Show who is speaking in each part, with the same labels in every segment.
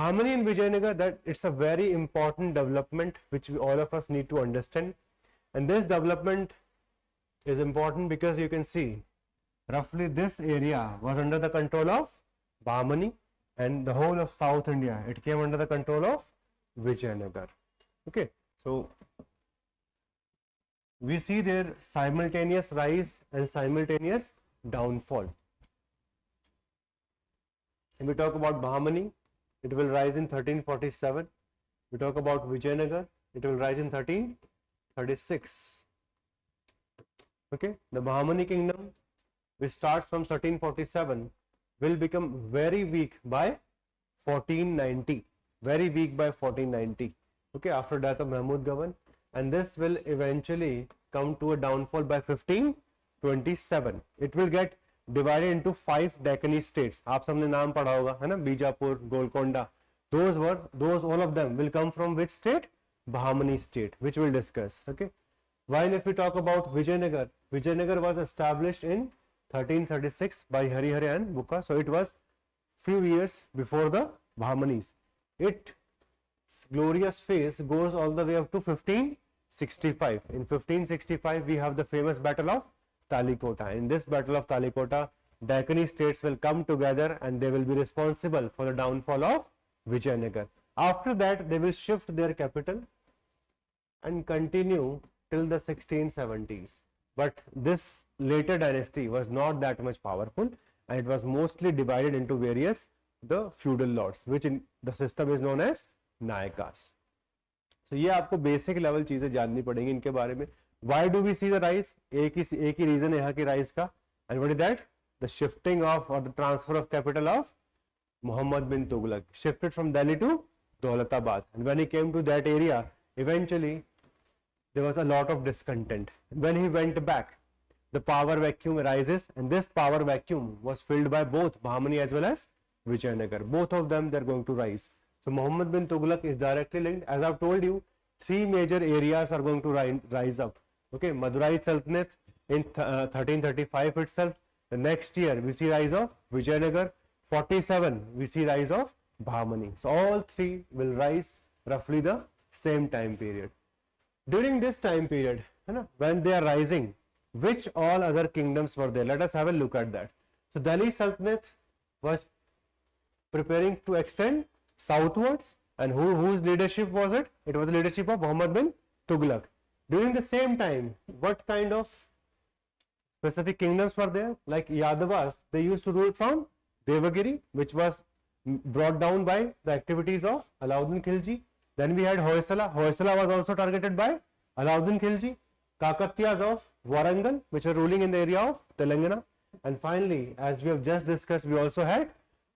Speaker 1: Bahmani and Vijayanagar, that it's a very important development which all of us need to understand. And this development is important because you can see roughly this area was under the control of Bahmani, and the whole of South India, it came under the control of Vijayanagar. Okay, so we see their simultaneous rise and simultaneous downfall. If we talk about Bahmani, it will rise in 1347. We talk about Vijayanagar, it will rise in 1336. Okay, the Bahmani kingdom, which starts from 1347, will become very weak by 1490. Very weak by 1490. Okay, after death of Mahmud Gawan, and this will eventually come to a downfall by 1527. It will get divided into 5 Deccan states. आप सबने नाम पढ़ा होगा है ना, Bijapur, Golconda. Those all of them will come from which state? Bahmani state, which we'll discuss. Okay. While if we talk about Vijayanagar, Vijayanagar was established in 1336 by Harihara and Bukka. So it was few years before the Bahmanis. Its glorious phase goes all the way up to 1565. In 1565, we have the famous Battle of Talikota. In this Battle of Talikota, Deccan states will come together and they will be responsible for the downfall of Vijayanagar. After that, they will shift their capital and continue till the 1670s. But this later dynasty was not that much powerful, and it was mostly divided into various the feudal lords, which in the system is known as Nayakas. So ये आपको basic level चीजें जाननी पड़ेंगी इनके बारे में. Why do we see the rise? एक ही reason है यहाँ की rise का. And what is that? The shifting of or the transfer of capital of Muhammad bin Tughlaq, shifted from Delhi to Daulatabad. And when he came to that area, eventually there was a lot of discontent. When he went back, the power vacuum arises, and this power vacuum was filled by both Bahmani as well as Vijayanagar. Both of them, they're going to rise. So Muhammad bin Tughlaq is directly linked. As I've told you, 3 major areas are going to rise up. Okay, Madurai Sultanate in 1335 itself. The next year we see rise of Vijayanagar. 47 we see rise of Bahmani. So all 3 will rise roughly the same time period. During this time period, when they are rising, which all other kingdoms were there? Let us have a look at that. So Delhi Sultanate was preparing to extend southwards, and whose leadership was it? It was the leadership of Muhammad bin Tughlaq. During the same time, what kind of specific kingdoms were there? Like Yadavas, they used to rule from Devagiri, which was brought down by the activities of Alauddin Khilji. Then we had Hoysala. Hoysala was also targeted by Alauddin Khilji. Kakatiyas of Warangal, which were ruling in the area of Telangana. And finally, as we have just discussed, we also had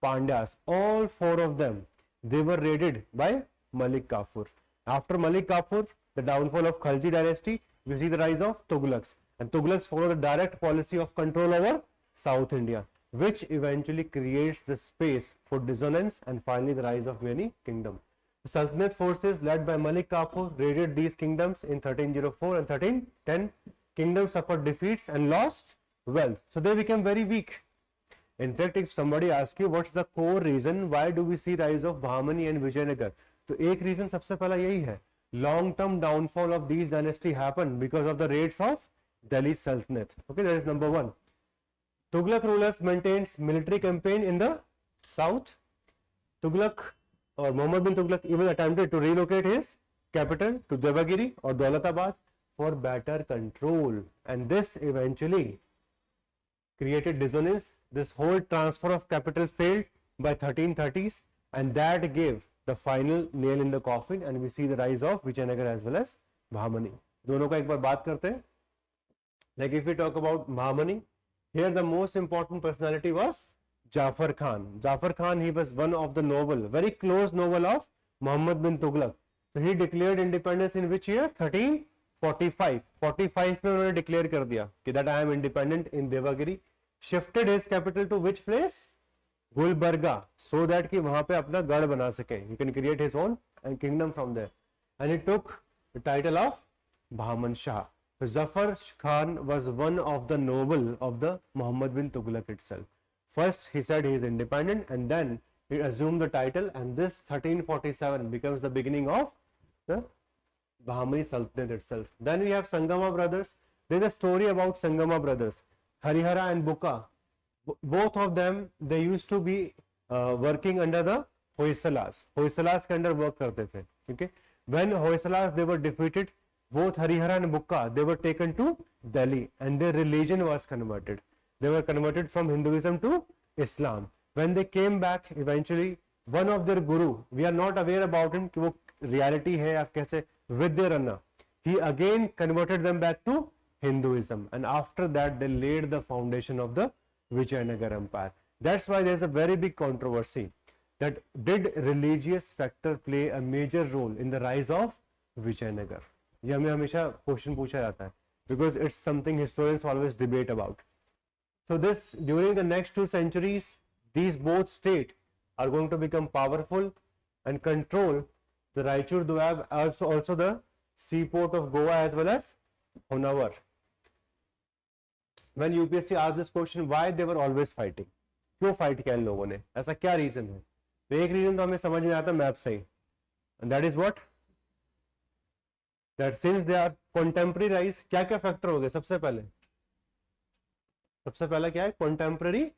Speaker 1: Pandyas. All 4 of them, they were raided by Malik Kafur. After Malik Kafur, the downfall of Khalji dynasty, we see the rise of Tughlaqs. And Tughlaqs follow the direct policy of control over South India, which eventually creates the space for dissonance and finally the rise of many kingdoms. The Sultanate forces led by Malik Kafur raided these kingdoms in 1304 and 1310. Kingdoms suffered defeats and lost wealth. So they became very weak. In fact, if somebody asks you what's the core reason why do we see rise of Bahmani and Vijayanagar, तो एक reason सबसे पहला यही है, long term downfall of these dynasty happened because of the raids of Delhi Sultanate. Okay, that is number 1. Tughlaq rulers maintained military campaign in the south. Tughlaq or Muhammad bin Tughlaq even attempted to relocate his capital to Devagiri or Daulatabad for better control, and this eventually created dissonance. This whole transfer of capital failed by 1330s, and that gave the final nail in the coffin, and we see the rise of Vijayanagar as well as Bahmani. दोनों का एक बार बात करते हैं. Like if we talk about Bahmani, here the most important personality was Jafar Khan. Jafar Khan, he was one of the noble, very close noble of Muhammad bin Tughlaq. So he declared independence in which year? 1345. 45 में उन्होंने declare कर दिया कि that I am independent in Devagiri. Shifted his capital to which place? Gulbarga, so that कि वहाँ पे अपना गढ़ बना सके. He can create his own kingdom from there. And he took the title of Bahman Shah. So Zafar Khan was one of the noble of the Muhammad bin Tughlaq itself. First he said he is independent, and then he assumed the title, and this 1347 becomes the beginning of the Bahmani Sultanate itself. Then we have Sangama brothers. There is a story about Sangama brothers, Harihara and Bukka. Both of them, they used to be working under the Hoysalas. Hoysalas के अंदर work करते थे. Okay. When Hoysalas they were defeated, both Harihara and Bukka they were taken to Delhi, and their religion was converted. They were converted from Hinduism to Islam. When they came back, eventually one of their guru, we are not aware about him कि वो reality है आप कैसे, Vidyaranna, he again converted them back to Hinduism, and after that they laid the foundation of the Vijayanagar Empire. That's why there is a very big controversy that did religious factor play a major role in the rise of Vijayanagar. ये हमें हमेशा question पूछा जाता है, because it's something historians always debate about. So this, during the next 2 centuries, these both states are going to become powerful and control the Raichur Doab, also the seaport of Goa as well as Honavar. When UPSC asked this question, why they were always fighting, क्यों fight किया इन लोगों ने, ऐसा क्या reason है? तो एक reason तो हमें समझ में आता मैप से ही, and that is what, that since they are contemporary rise, क्या क्या फैक्टर हो गए? सबसे पहला क्या है? contemporary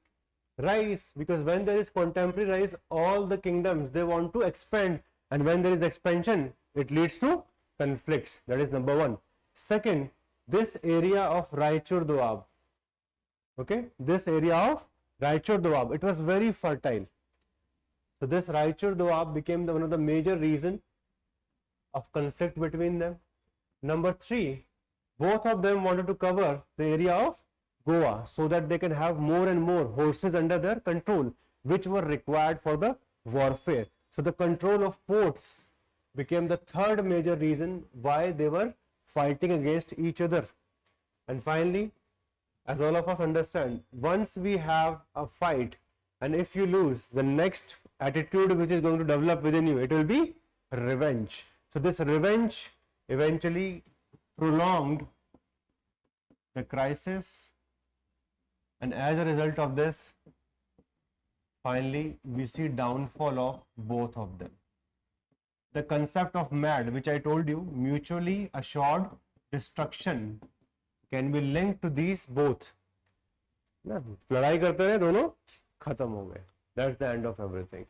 Speaker 1: rise, because when there is contemporary rise, all the kingdoms they want to expand, and when there is expansion, it leads to conflicts. That is number 1. Second, this area of Raichur Doab, okay, this area of Raichur Doab, it was very fertile. So this Raichur Doab became one of the major reason of conflict between them. Number 3, both of them wanted to cover the area of Goa so that they can have more and more horses under their control, which were required for the warfare. So the control of ports became the third major reason why they were fighting against each other. And finally, as all of us understand, once we have a fight, and if you lose, the next attitude which is going to develop within you, it will be revenge. So this revenge eventually prolonged the crisis, and as a result of this, finally we see downfall of both of them. The concept of MAD, which I told you, mutually assured destruction, can be linked to these both. ना लड़ाई करते रहे, दोनों खत्म हो गए. That's the end of everything.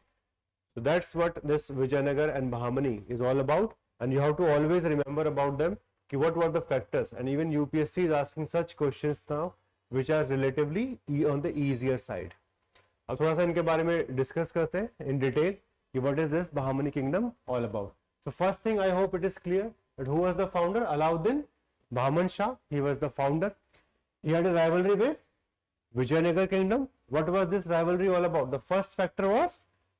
Speaker 1: So that's what this Vijayanagar and Bahmani is all about, and you have to always remember about them. कि what were the factors, and even UPSC is asking such questions now, which are relatively on the easier side. अब थोड़ा सा इनके बारे में discuss करते हैं in detail कि what is this Bahmani kingdom all about. So first thing, I hope it is clear that who was the founder? Alauddin Bahman Shah. He was the founder. He had a rivalry with Vijayanagar kingdom. What was this rivalry all about? The first factor was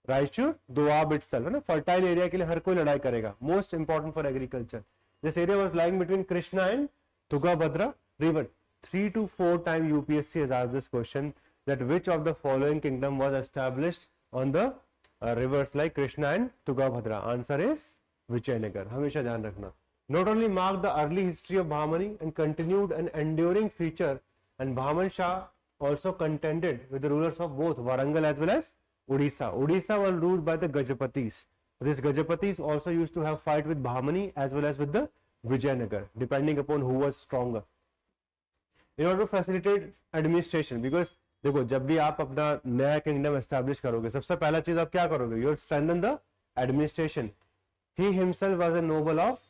Speaker 1: Raichur Doab itself. ना fertile area के लिए हर कोई लड़ाई करेगा. Most important for agriculture. This area was lying between Krishna and Tungabhadra river. 3 to 4 times UPSC has asked this question, that which of the following kingdom was established on the rivers like Krishna and Tungabhadra. Answer is Vijayanagar. हमेशा ध्यान रखना. Not only marked the early history of Bahmani and continued an enduring feature, and Bahman Shah also contended with the rulers of both Warangal as well as Odisha. Odisha was ruled by the Gajapatis. These Gajapatis also used to have fight with Bahmani as well as with the Vijayanagar, depending upon who was stronger. In order to facilitate administration, because देखो जब भी आप अपना नया kingdom establish करोगे, सबसे पहला चीज आप क्या करोगे? You strengthen the administration. He himself was a noble of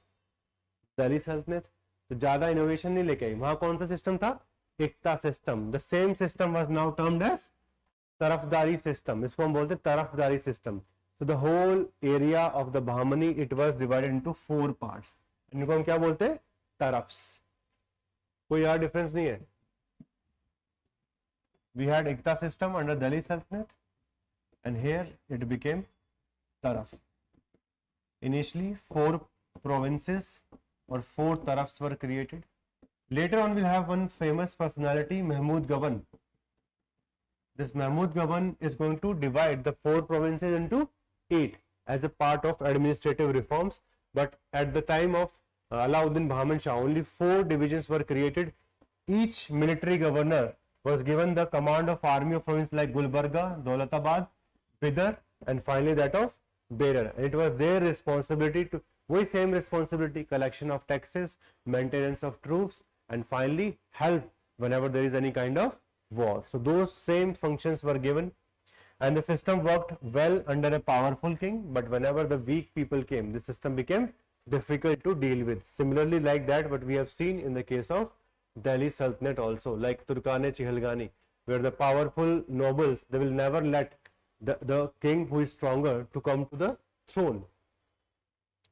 Speaker 1: Delhi Sultanate. तो ज्यादा इनोवेशन नहीं लेके आई. वहां कौन सा सिस्टम था? एकता system. The same system was now termed as तरफदारी सिस्टम. इसको हम बोलते हैं तरफदारी system. So the whole area of the Bahmani, it was divided into 4 parts. इनको हम क्या बोलते हैं? तरफ्स. कोई यार डिफरेंस नहीं है. We had Ekta system under Delhi Sultanate, and here it became Taraf. Initially 4 provinces or 4 Tarafs were created. Later on we'll have one famous personality, Mahmud Gawan. This Mahmud Gawan is going to divide the 4 provinces into 8 as a part of administrative reforms, but at the time of Alauddin Bahman Shah, only 4 divisions were created. Each military governor was given the command of army of provinces like Gulbarga, Daulatabad, Bidar and finally that of bearer. And it was their responsibility to, वही same responsibility, collection of taxes, maintenance of troops, and finally help whenever there is any kind of war. So those same functions were given, and the system worked well under a powerful king, but whenever the weak people came, the system became difficult to deal with. Similarly, like that what we have seen in the case of Delhi Sultanate also, like Turkane Chihalgani, where the powerful nobles, they will never let the king who is stronger to come to the throne.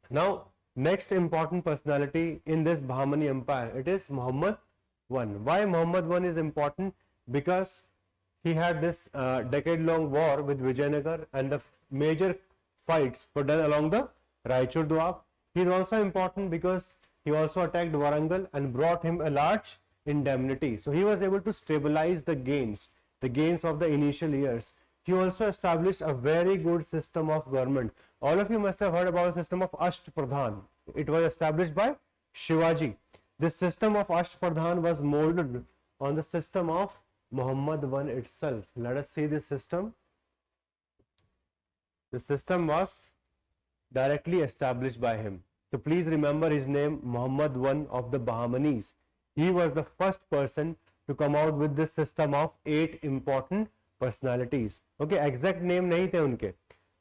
Speaker 1: Now, next important personality in this Bahmani empire, it is Muhammad I. Why Muhammad I is important? Because he had this decade-long war with Vijayanagar, and the major fights were done along the Raichur Doab. He is also important because he also attacked Warangal and brought him a large indemnity. So he was able to stabilize the gains of the initial years. He also established a very good system of government. All of you must have heard about the system of Ashtapradhan. It was established by Shivaji. This system of Ashtapradhan was molded on the system of Muhammad I itself. Let us see this system. The system was directly established by him. So please remember his name, Muhammad I of the Bahmanis. He was the first person to come out with this system of 8 important personalities. Okay, exact name नहीं थे उनके,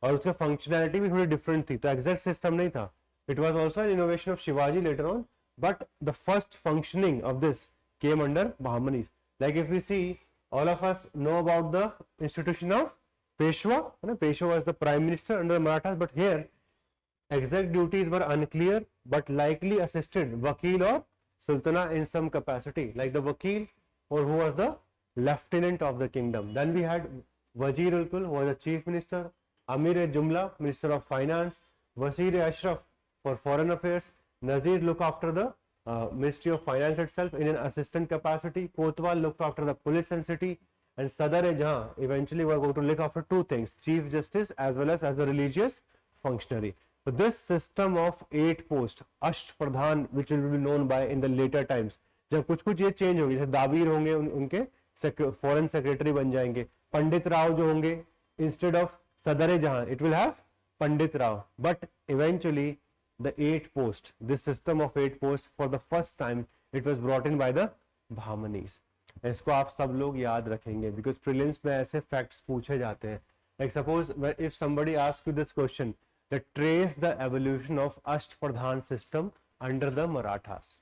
Speaker 1: और उसका functionality भी थोड़ी different थी, तो exact system नहीं था. It was also an innovation of Shivaji later on, but the first functioning of this came under Bahmanis. Like if we see, all of us know about the institution of Peshwa. Peshwa was the prime minister under the Marathas, but here exact duties were unclear, but likely assisted Vakil or Sultana in some capacity, like the Vakil, or who was the lieutenant of the kingdom. Then we had Wazir ul Kul, who was the chief minister, Amir Jumla, minister of finance, Wazir Ashraf for foreign affairs, Nazir looked after the Ministry of Finance itself in an assistant capacity, Kotwal looked after the police and city, and Sadar-e-Jahan eventually were going to look after 2 things, chief justice as well as the religious functionary. So this system of 8 posts, Ashtapradhan, which will be known by in the later times, जब कुछ ये change होगी, जैसे दाबीर होंगे उनके foreign secretary बन जाएंगे, पंडित राव जो होंगे, इंस्टेड ऑफ सदर-ए-जहां it will have Pandit Rao, but eventually the 8 posts, this system of 8 posts, for the first time it was brought in by the Bahmanis. इसको आप सब लोग याद रखेंगे because prelims में ऐसे facts पूछे जाते हैं. Like suppose if somebody asks you this question, that trace the evolution of Ashtapradhan system under the Marathas.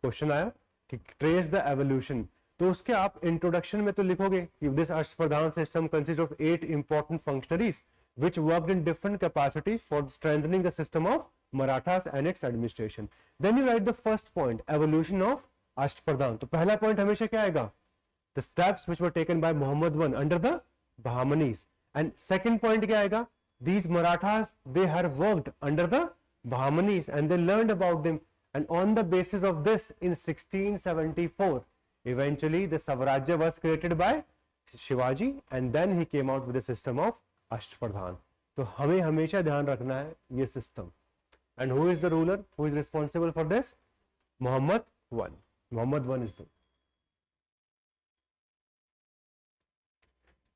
Speaker 1: Question आया कि trace the evolution, तो उसके आप introduction में तो लिखोगे कि this Ashtapradhan system consists of 8 important functionaries which worked in different capacities for strengthening the system of Marathas and its administration. Then you write the first point, evolution of Ashtapradhan. तो पहला point हमेशा क्या आएगा? The steps which were taken by Muhammad I under the Bahmanis. And second point क्या आएगा? These Marathas, they had worked under the Bahmanis and they learned about them, and on the basis of this in 1674 eventually the Savrajya was created by Shivaji, and then he came out with a system of Ashtapradhan. तो हमें हमेशा ध्यान रखना है ये system. And who is the ruler who is responsible for this? Muhammad I. Muhammad I is the.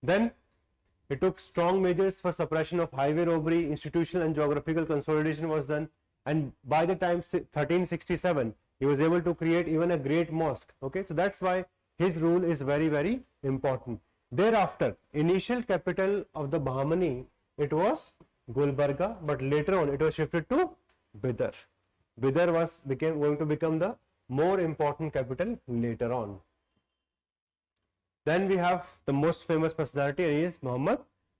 Speaker 1: Then he took strong measures for suppression of highway robbery, institutional and geographical consolidation was done, and by the time 1367 he was able to create even a great mosque. Okay, so that's why his rule is very, very important. Thereafter, initial capital of the Bahmani, it was Gulbarga, but later on it was shifted to Bidar. Bidar became going to become the more important capital later on. Then we have the most famous personality, and he is Muhammad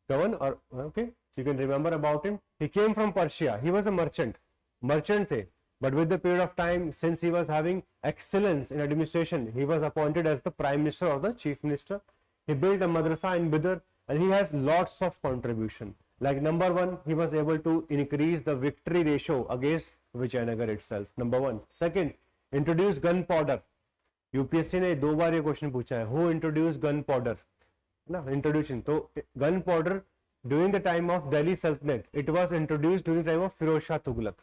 Speaker 1: Gawan. Or okay, so you can remember about him. He came from Persia. He was a merchant the. But with the period of time, since he was having excellence in administration, he was appointed as the prime minister or the chief minister. He built a madrasa in Bidar, and he has lots of contribution. Like number 1, he was able to increase the victory ratio against Vijayanagar itself. Number 1. Second, introduce gunpowder. UPSC ने 2 बार ये question पूछा है, who introduced gunpowder? ना introduction. तो gunpowder during the time of Delhi Sultanate, it was introduced during the time of Firoz Shah Tughlaq.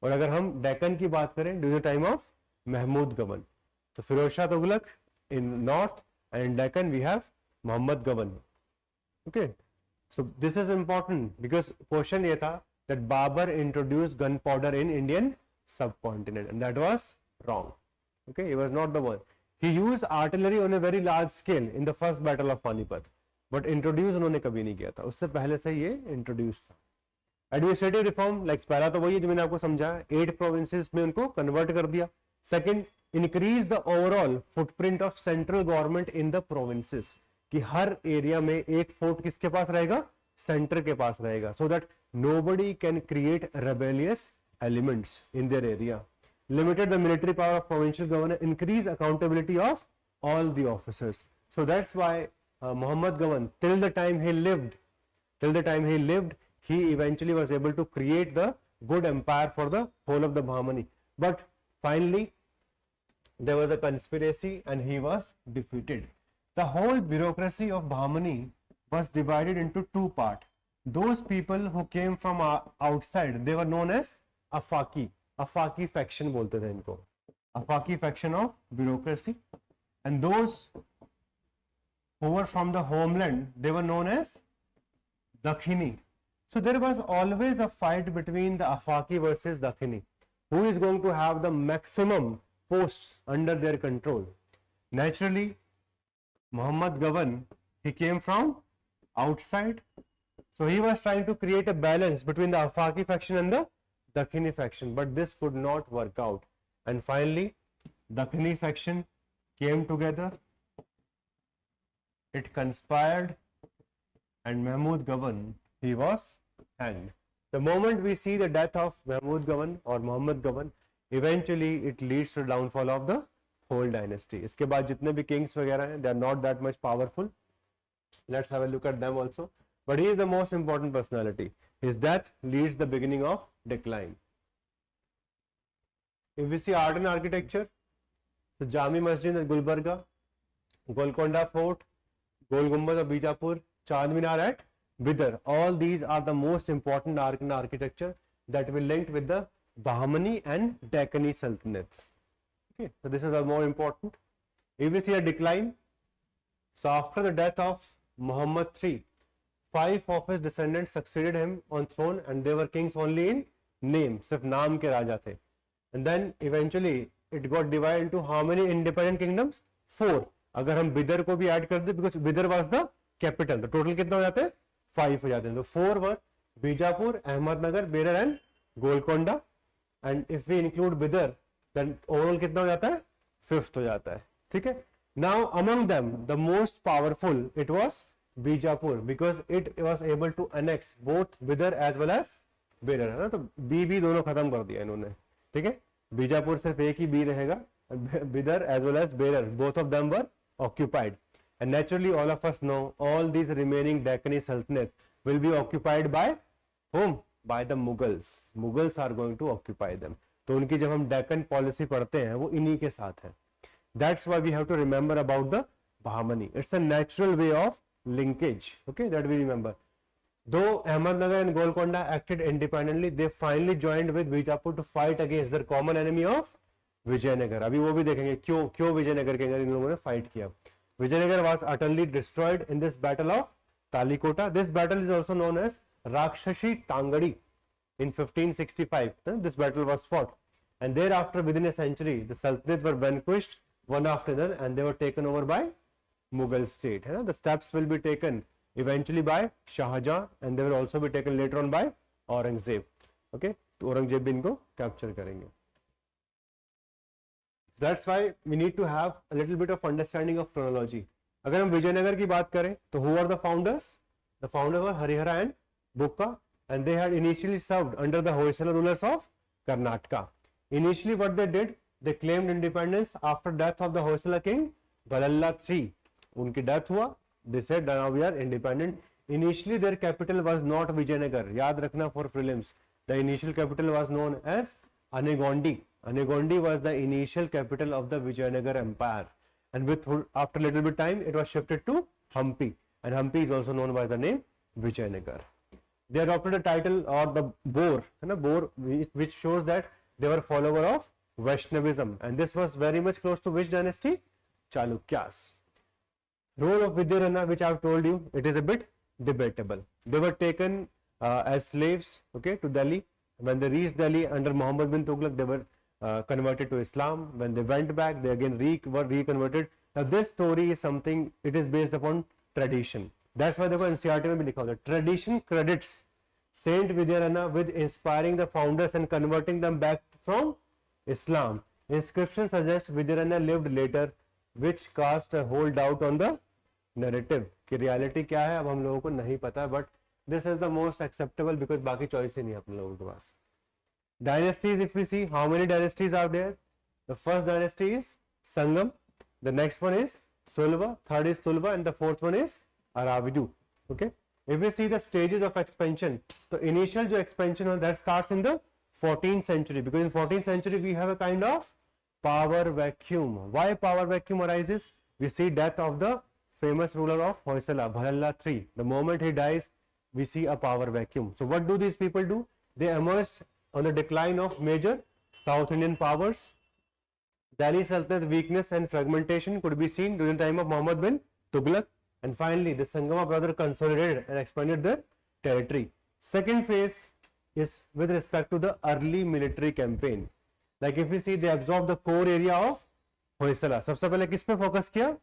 Speaker 1: और अगर हम डेक्कन की बात करें, during the time of Mahmud Gawan. तो Firoz Shah Tughlaq in north, and in Deccan we have Muhammad Gawan. Okay. So this is important because question ये था that Babur introduced gunpowder in Indian subcontinent, and that was wrong. Okay, he was not the one. He used artillery on a very large scale in the first battle of Panipat, but introduce उन्होंने कभी नहीं किया था, उससे पहले से ये introduce था. एडमिनिस्ट्रेटिव रिफॉर्म लाइक पहला तो वही है जो मैंने आपको समझाया, 8 प्रोविंसेस में उनको कन्वर्ट कर दिया. Second, increase the overall footprint of central government in the provinces, कि हर एरिया में एक फोर्ट किसके पास रहेगा, सेंटर के पास रहेगा, so that nobody can create rebellious elements in their area. Limited the military power of provincial governor, increase accountability of all the officers. So that's why Muhammad Gawan, till the time he lived, he eventually was able to create the good empire for the whole of the Bahmani. But finally, there was a conspiracy and he was defeated. The whole bureaucracy of Bahmani was divided into two parts. Those people who came from outside, they were known as Afaki. Afaqi faction बोलते थे इनको, Afaqi faction of bureaucracy. And those who were from the homeland, they were known as Dakhini. So there was always a fight between the Afaqi versus Dakhini, who is going to have the maximum post under their control. Naturally Muhammad Gawan, he came from outside, so he was trying to create a balance between the Afaki faction and the Dakhini faction, but this could not work out. And finally, Dakhini faction came together, it conspired, and Mahmud Gawan, he was hanged. The moment we see the death of Mahmud Gawan or Muhammad Gawan, eventually it leads to the downfall of the whole dynasty. इसके बाद जितने भी kings वगैरह हैं, they are not that much powerful. Let's have a look at them also. But he is the most important personality. His death leads the beginning of decline. If we see art and architecture, so Jami Masjid at Gulbarga, Golconda Fort, Gol Gumbad of Bijapur, Chand Minar at Bidar, all these are the most important art and architecture that will linked with the Bahmani and Deccani Sultanates. Okay, so this is the more important. If we see a decline, so after the death of Muhammad III, 5 of his descendants succeeded him on throne, and they were kings only in name, सिर्फ नाम के राजा थे. And then eventually it got divided into how many independent kingdoms? 4. अगर हम बिदर को भी add कर दे, because Bidar was the capital, तो टोटल कितना हो जाते हैं? 5 हो जाते हैं. तो 4 were Bijapur, Ahmednagar, Berar and Golconda. And if we include Bidar, then overall कितना हो जाता है? 5th हो जाता है. ठीक है. Now among them the most powerful it was Bijapur, because it was able to annex both Bidar as well as bearer, है ना. तो बी दोनों खत्म कर दिया इन्होंने. ठीक है. बीजापुर सिर्फ एक ही बी रहेगा, Bidar as well as bearer, both of them were occupied. And naturally all of us know all these remaining Deccani Sultanate will be occupied by whom? By the Mughals. Mughals are going to occupy them. तो उनकी जब हम Deccan policy पढ़ते हैं वो इन्हीं के साथ है. That's why we have to remember about the Bahmani. It's a natural way of linkage, okay, that we remember. Though Ahmednagar and Golconda acted independently, they finally joined with Bijapur to fight against their common enemy of Vijayanagar. अभी वो भी देखेंगे क्यों विजयनगर के अंदर इन लोगों ने fight किया. Vijayanagar was utterly destroyed in this battle of Talikota. This battle is also known as Rakshashi Tangadi in 1565. This battle was fought, and thereafter within a century the Sultanates were vanquished one after another, and they were taken over by Mughal state. है ना. The steps will be taken eventually by Shahjahan, and they will also be taken later on by Aurangzeb. Okay, तो औरंगजेब भी इनको capture करेंगे. That's why we need to have a little bit of understanding of chronology. अगर हम विजयनगर की बात करें तो who are the founders? The founders were Harihara and Bukka, and they had initially served under the Hoysala rulers of Karnataka. Initially what they did, they claimed independence after death of the Hoysala king Balalla III. उनकी death हुआ, they said now we are independent. Initially their capital was not Vijayanagar. याद रखना for prelims. The initial capital was known as Anegondi. Anegondi was the initial capital of the Vijayanagar empire, and with after little bit time it was shifted to Hampi, and Hampi is also known by the name Vijayanagar. They adopted a title or the Bor, which shows that they were follower of Vaishnavism, and this was very much close to which dynasty? Chalukyas. Role of Vidyarana, which I have told you, it is a bit debatable. They were taken as slaves, okay, to Delhi. When they reached Delhi under Muhammad bin Tughlaq, they were converted to Islam. When they went back, they again were reconverted. Now this story is something, it is based upon tradition. That's why देखो NCERT में भी लिखा होता है, tradition credits Saint Vidyarana with inspiring the founders and converting them back from Islam. Inscription suggests Vidyarana lived later, which cast a whole doubt on the narrative. कि reality क्या है अब हम लोगों को नहीं पता, but this is the most acceptable because बाकी choice ही नहीं है अपने लोगों के पास. Dynasties, if we see, how many dynasties are there? The first dynasty is Sangam, the next one is Sulva, third is Tulva, and the fourth one is Aravidu. Okay. If we see the stages of expansion, the initial जो expansion was, that starts in the 14th century, because in 14th century we have a kind of power vacuum. Why power vacuum arises? We see death of the famous ruler of Hoysala, Bharalla III. The moment he dies, we see a power vacuum. So what do these people do? They emerged on the decline of major South Indian powers. Delhi Sultanate weakness and fragmentation could be seen during the time of Muhammad bin Tughlaq. And finally, the Sangama brother consolidated and expanded their territory. Second phase is with respect to the early military campaign. Like if we see, they absorbed the core area of Hoysala. सबसे पहले किस पे focus किया?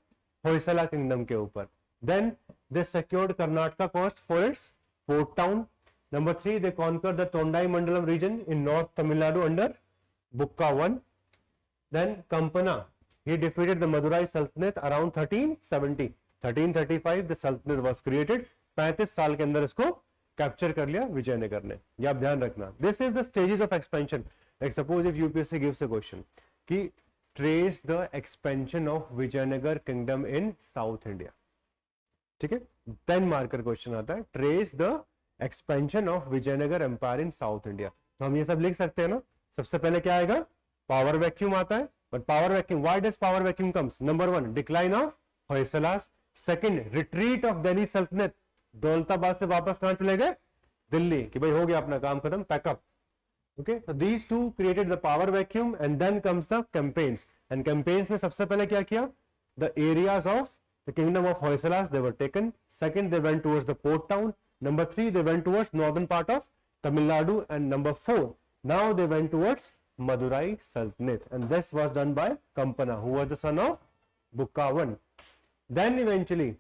Speaker 1: Hoysala kingdom के ऊपर. Then they secured Karnataka coast for its port town. Number 3, they conquered the Tondai Mandalam region in North Tamil Nadu under Bukka I. Then Kampana, he defeated the Madurai Sultanate around 1370. 1335 the Sultanate was created. 35 साल के अंदर इसको capture कर लिया विजयनगर ने. ये आप ध्यान रखना. This is the stages of expansion. Like suppose if UPSC gives a question कि trace the expansion of Vijayanagar kingdom in South India. ठीक है, 10 मार्कर क्वेश्चन आता है, trace the expansion of Vijayanagar empire in south India. तो हम ये सब लिख सकते हैं ना. सबसे पहले क्या आएगा? पावर वैक्यूम आता है. But power vacuum, why does power vacuum comes? Number 1, decline of होयसलास. Second, retreat of Delhi सल्तनत. दौलताबाद से वापस कहां चले गए? दिल्ली, कि भाई हो गया अपना काम खत्म, pack up. Okay, so these two created the power vacuum, and then comes the campaigns. And campaigns में सबसे पहले क्या किया? The areas of the kingdom of Hoysalas, they were taken. Second, they went towards the port town. Number 3, they went towards northern part of Tamil Nadu. And number 4, now they went towards Madurai Sultanate. And this was done by Kampana, who was the son of Bukka I. Then eventually,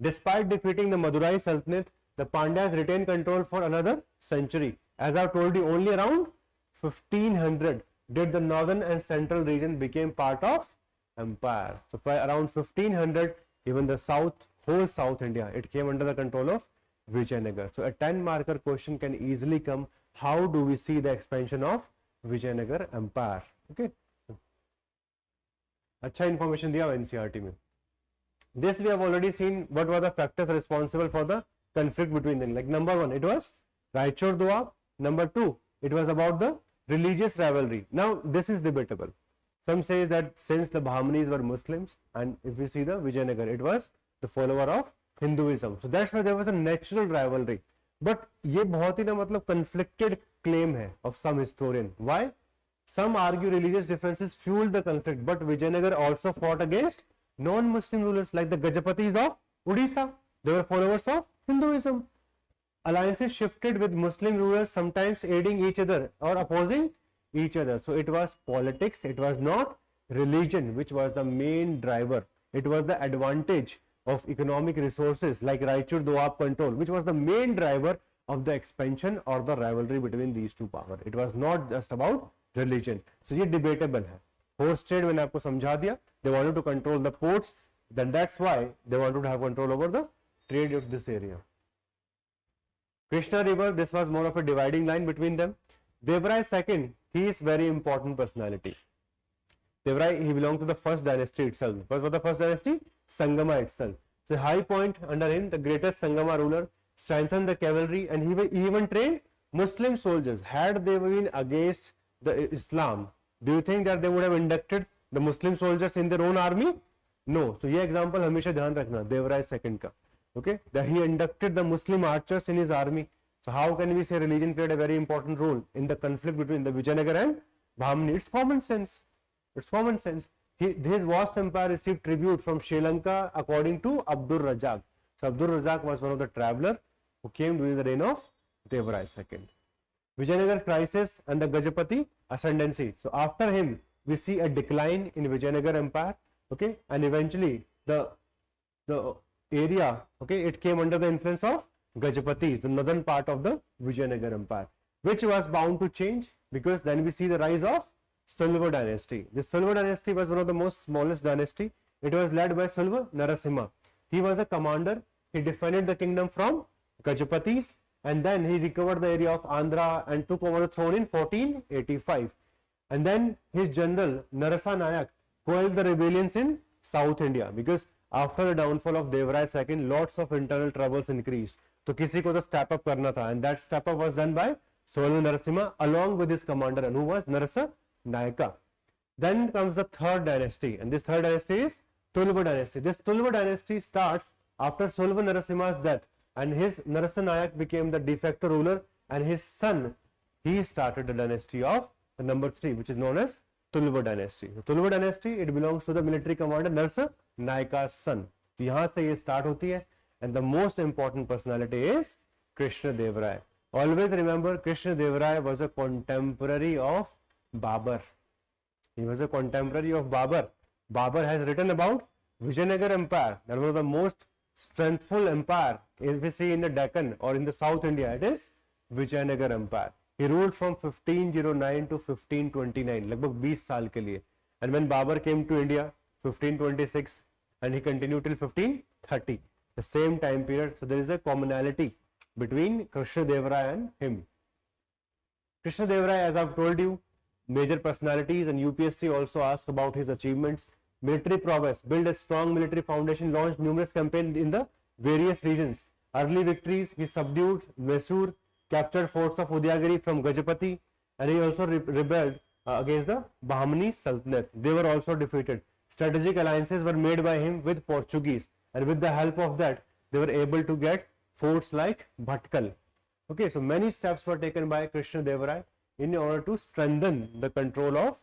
Speaker 1: despite defeating the Madurai Sultanate, the Pandyas retained control for another century. As I've told you, only around 1500 did the northern and central region became part of empire. So for around 1500, even the south, whole South India, it came under the control of Vijayanagar. So a 10 marker question can easily come. How do we see the expansion of Vijayanagar empire? Okay. अच्छा information दिया NCERT में. This we have already seen. What were the factors responsible for the conflict between them? Like number 1, it was Raichur Doab. Number 2, it was about the religious rivalry. Now this is debatable. Some says that since the Bahmanis were Muslims, and if we see the Vijayanagar, it was the follower of Hinduism. So that's why there was a natural rivalry. But ये बहुत ही ना मतलब conflicted claim है of some historian. Why? Some argue religious differences fueled the conflict, but Vijayanagar also fought against non-Muslim rulers like the Gajapatis of Odisha. They were followers of Hinduism. Alliances shifted with Muslim rulers, sometimes aiding each other or opposing each other. So it was politics, it was not religion which was the main driver. It was the advantage of economic resources like Raichur Doab control, which was the main driver of the expansion or the rivalry between these two powers. It was not just about religion. So ये debatable है. Horse trade मैंने आपको समझा दिया. They wanted to control the ports, then that's why they wanted to have control over the trade of this area. Krishna River, this was more of a dividing line between them. Devrai II, he is very important personality. Devrai, he belonged to the first dynasty itself. What was the first dynasty? Sangama itself. So high point under him, the greatest Sangama ruler, strengthened the cavalry, and he even trained Muslim soldiers. Had they been against the Islam, do you think that they would have inducted the Muslim soldiers in their own army? No. So ये example हमेशा ध्यान रखना Devrai II का. Okay, that he inducted the Muslim archers in his army. So how can we say religion played a very important role in the conflict between the Vijayanagar and Bahmani? It's common sense. It's common sense. His vast empire received tribute from Sri Lanka according to Abdur Razzaq. So Abdul Razak was one of the traveler who came during the reign of Devaraya II. Vijayanagar crisis and the Gajapati ascendancy. So after him, we see a decline in Vijayanagar Empire, okay, and eventually the area, okay, it came under the influence of Gajapatis, the northern part of the Vijayanagar Empire, which was bound to change because then we see the rise of Sulva dynasty. This Sulva dynasty was one of the most smallest dynasty. It was led by Sulva Narasimha. He was a commander. He defended the kingdom from Gajapatis, and then he recovered the area of Andhra and took over the throne in 1485. And then his general Narasa Nayak quelled the rebellions in South India, because after the downfall of Devaraya II, lots of internal troubles increased. So किसी को तो step up करना था, and that step up was done by Sulva Narasimha along with his commander, and who was Narasa Nayaka. Then comes the third dynasty, and this third dynasty is Tulva dynasty. This Tulva dynasty starts after Sulva Narasimha's death, and his Narasa Nayak became the de facto ruler, and his son, he started the dynasty of the number 3, which is known as Tulva dynasty. The Tulva dynasty, it belongs to the military commander Narasa Nayaka's son. यहाँ से ये start होती है, and the most important personality is Krishna Deva Raya. Always remember, Krishna Deva Raya was a contemporary of Babur. He was a contemporary of Babur. Babur has written about Vijayanagar Empire, that was the most strengthful empire. If we see in the Deccan or in the South India, it is Vijayanagar Empire. He ruled from 1509 to 1529, लगभग 20 साल के लिए. And when Babur came to India, 1526, and he continued till 1530, the same time period. So there is a commonality between Krishna Deva Raya and him. Krishna Deva Raya, as I've told you, major personalities, and UPSC also asked about his achievements. Military prowess, built a strong military foundation, launched numerous campaigns in the various regions. Early victories, he subdued Mysore, captured forts of Udayagiri from Gajapati, and he also rebelled against the Bahmani Sultanate. They were also defeated. Strategic alliances were made by him with Portuguese, and with the help of that, they were able to get forts like Bhatkal. Okay, so many steps were taken by Krishna Deva Raya in order to strengthen the control of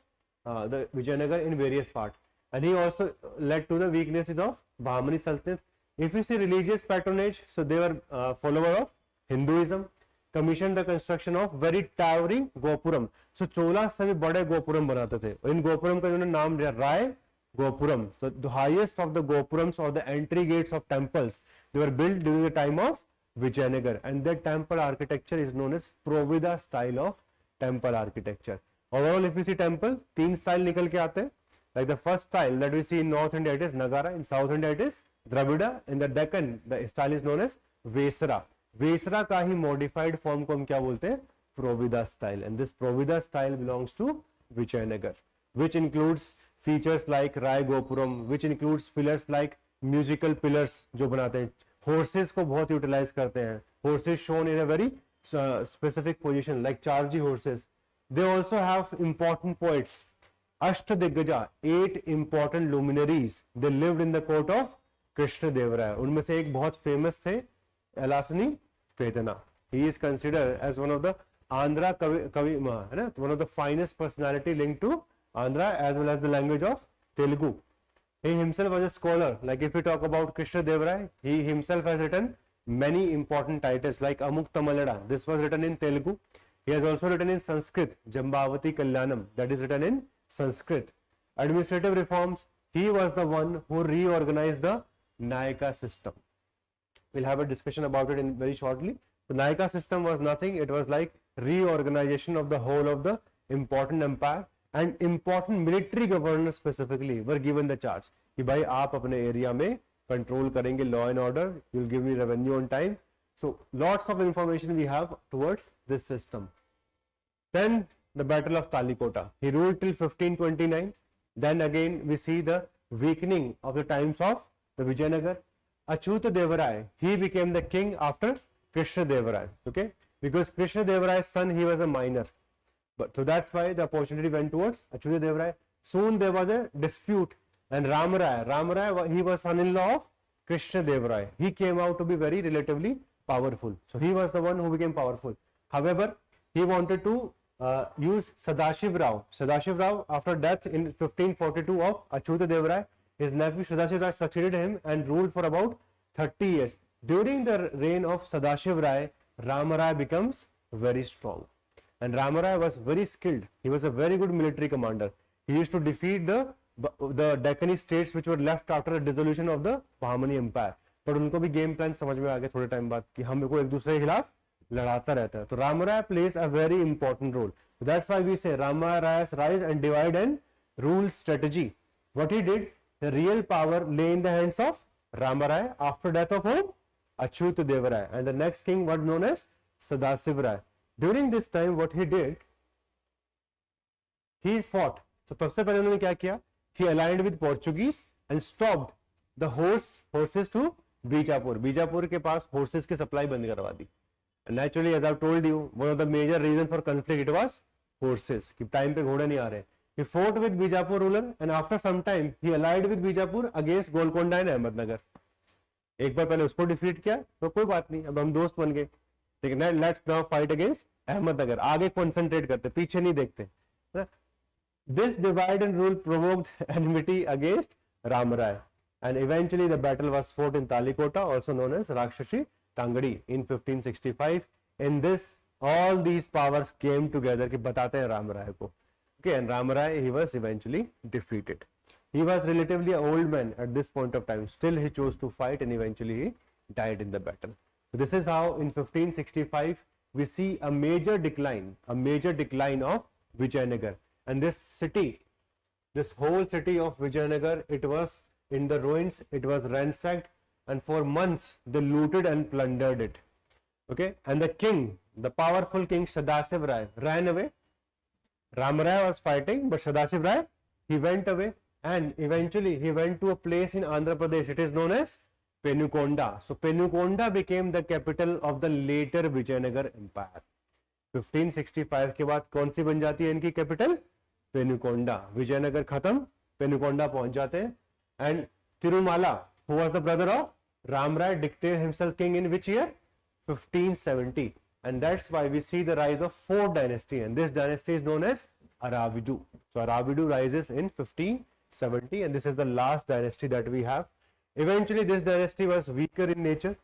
Speaker 1: the Vijayanagar in various parts. And he also led to the weaknesses of Bahmani Sultanate. If you see religious patronage, so they were follower of Hinduism, commissioned the construction of very towering Gopuram. So Cholas सभी बड़े गोपुरम बनाते थे. इन गोपुरम का उन्होंने नाम दिया राय Gopuram. So the highest of the Gopurams, or the entry gates of temples, they were built during the time of Vijayanagar, and that temple architecture is known as Provida style of temple architecture. Overall, if you see temple, 3 style निकल के आते हैं. Like the first style that we see in North India, it is Nagara. In South India, it is Dravida. In the Deccan, the style is known as Vesara. Vesara का ही modified form को हम क्या बोलते हैं? Provida style. And this Provida style belongs to Vijayanagar, which includes features like Rai Gopuram, which includes pillars like musical pillars जो बनाते हैं. Horses को बहुत utilize करते हैं. Horses shown in a very specific position, like Charji horses. They also have important poets. Ashtadaggaja, 8 important luminaries, they lived in the court of Krishna Deva Raya. उनमें से एक बहुत famous थे Alasani Petana. He is considered as one of the Andhra Kavi, one of the finest personality linked to Andhra as well as the language of Telugu. He himself was a scholar. Like if we talk about Krishna Deva Raya, he himself has written many important titles like Amukta Malada. This was written in Telugu. He has also written in Sanskrit, Jambavati Kalyanam, that is written in Sanskrit. Administrative reforms, he was the one who reorganized the Nayaka system. We'll have a discussion about it in very shortly. The Nayaka system was nothing, it was like reorganization of the whole of the important empire, and important military governors specifically were given the charge कि भाई आप अपने area में control करेंगे law and order, you'll give me revenue on time. So lots of information we have towards this system. Then the Battle of Talikota. He ruled till 1529. Then again we see the weakening of the times of the Vijayanagar. Achyuta Deva Raya, he became the king after Krishna Deva Raya. Okay, because Krishna Deva Raya's son, he was a minor. But so that's why the opportunity went towards Achyuta Deva Raya. Soon there was a dispute, and Ramaraya, he was son-in-law of Krishna Deva Raya. He came out to be very relatively powerful. So he was the one who became powerful. However, he wanted to use Sadashiv Rao. Sadashiv Rao, after death in 1542 of Achyuta Deva Raya, his nephew Sadashiv Rao succeeded him and ruled for about 30 years. During the reign of Sadashiv Rai, Ramarai becomes very strong. And Ramarai was very skilled. He was a very good military commander. He used to defeat the Deccanese states which were left after the dissolution of the Bahmani Empire. But उनको भी game plan समझ में आ गया थोड़े time बाद कि हम को एक दूसरे के खिलाफ लड़ाता रहता है. तो Ramarai plays a very important role. That's why we say Ramarai's rise and divide and rule strategy. What he did, the real power lay in the hands of Ramarai after death of whom? Achyut Devarai, and the next king was known as Sadasiv Rai. During this time, what he did, he fought. So सबसे पहले उन्होंने क्या किया? He aligned with Portuguese and stopped the horses to Bijapur. Bijapur के पास horses की supply बंद करवा दी. And naturally, as I've told you, one of the major reasons for conflict it was horses. कि time पे घोड़े नहीं आ रहे. He fought with Bijapur ruler and after some time he allied with Bijapur against Golconda and Ahmednagar. एक बार पहले उसको defeat किया तो कोई बात नहीं, अब हम दोस्त बन गए. ठीक है, let's now fight against Ahmednagar. आगे कंसंट्रेट करते, पीछे नहीं देखते. This divide and rule provoked enmity against Ramarai, and eventually the battle was fought in Talikota, also known as Rakshashi Tangadi, in 1565. In this, all these powers came together कि बताते हैं Ramarai को. Okay, and Ramarai, he was eventually defeated. He was relatively an old man at this point of time. Still, he chose to fight, and eventually he died in the battle. So this is how, in 1565, we see a major decline of Vijayanagar. And this city, this whole city of Vijayanagar, it was in the ruins, it was ransacked, and for months they looted and plundered it. Okay, and the king, the powerful king Sadasiv Rai, ran away. Ramarai was fighting, but Sadasiv Rai, he went away, and eventually he went to a place in Andhra Pradesh. It is known as Penukonda. So Penukonda became the capital of the later Vijayanagar Empire. 1565 के बाद कौन सी बन जाती है इनकी capital? Penukonda. Vijayanagar खत्म, पेनुकोंडा पहुंच जाते हैं. And Tirumala, who was the brother of Ramrai, declared himself king in which year? 1570. And that's why we see the rise of fourth dynasty, and this dynasty is known as Aravidu. So Aravidu rises in 1570, and this is the last dynasty that we have. Eventually this dynasty was weaker in nature,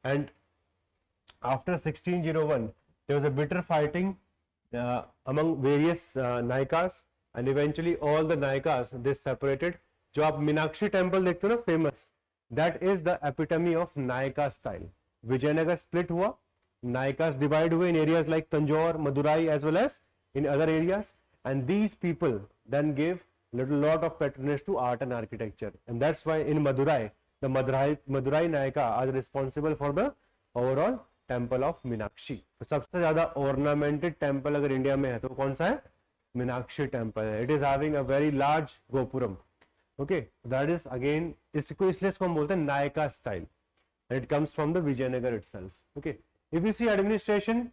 Speaker 1: and after 1601 there was a bitter fighting among various Naikas, and eventually all the Naikas they separated. जो आप Meenakshi temple देखते हो ना famous, that is the epitome of Naika style. Vijayanagar split हुआ, Naikas divide हुए in areas like Tanjore, Madurai as well as in other areas, and these people then gave lot of patronage to art and architecture, and that's why in Madurai the Madurai Naika are responsible for the overall temple of Meenakshi. तो सबसे ज्यादा ornamented temple अगर India में है तो कौन सा है? मीनाक्षी टेम्पल है. It is having a very large gopuram. Okay, that is again, इसको इसलिए इसको हम बोलते हैं Nayaka style. It comes from the Vijayanagar itself. Okay, if you see administration,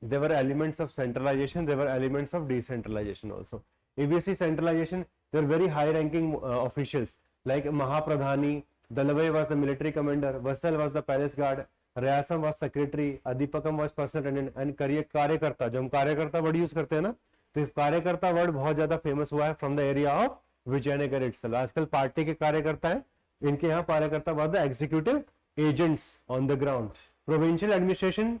Speaker 1: there were elements of centralization, there were elements of decentralization also. If you see centralization, there were very high ranking officials like Mahapradhani, Dalwai was the military commander, Vassal was the palace guard, Rayasam was secretary, Adipakam was personal attendant, and कार्यकर्ता, जो हम कार्यकर्ता word use करते हैं ना, तो कार्यकर्ता word बहुत ज्यादा फेमस हुआ है from the area of Vijayanagar itself. आजकल पार्टी के कार्यकर्ता हैं, इनके यहाँ कार्यकर्ता were the executive agents on the ground. Provincial administration,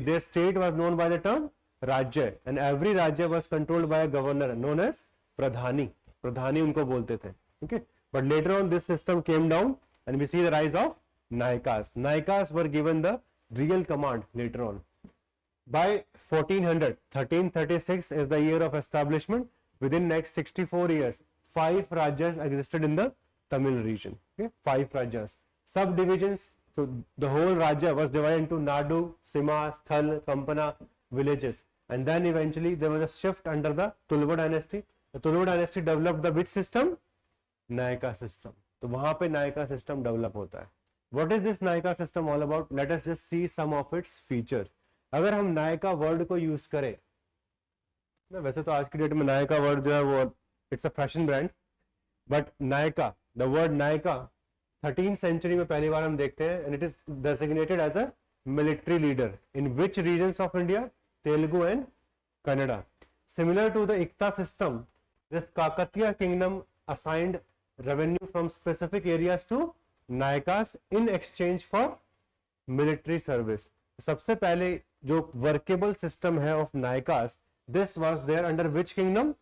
Speaker 1: their state was known by the term Rajya, and every Rajya was controlled by a governor known as Pradhani. Pradhani उनको बोलते थे. Okay, but later on this system came down and we see the rise of Naikas. Naikas were given the real command later on. By 1400, 1336 is the year of establishment. Within next 64 years, 5 Rajyas existed in the Tamil region. Okay, 5 Rajyas. Subdivisions. So the whole Rajya was divided into Nadu, Sima, Sthal, Kampana villages, and then eventually there was a shift under the Tulva dynasty. The Tulva dynasty developed the which system? Nayaka system. तो वहाँ पे Nayaka system develop होता है. What is this Nayaka system all about? Let us just see some of its features. अगर हम Nayaka word को use करें, ना वैसे तो आज की डेट में Nayaka word जो है वो it's a fashion brand, but Nayaka, the word Nayaka 13th century में पहली बार हम देखते हैं, and it is designated as a military leader in which regions of India? Telugu and Kannada. Similar to the Ikta system, this Kakatiya kingdom assigned revenue from specific areas to Nayakas in exchange for military service. सबसे पहले जो workable system है of Nayakas, this was there under which kingdom?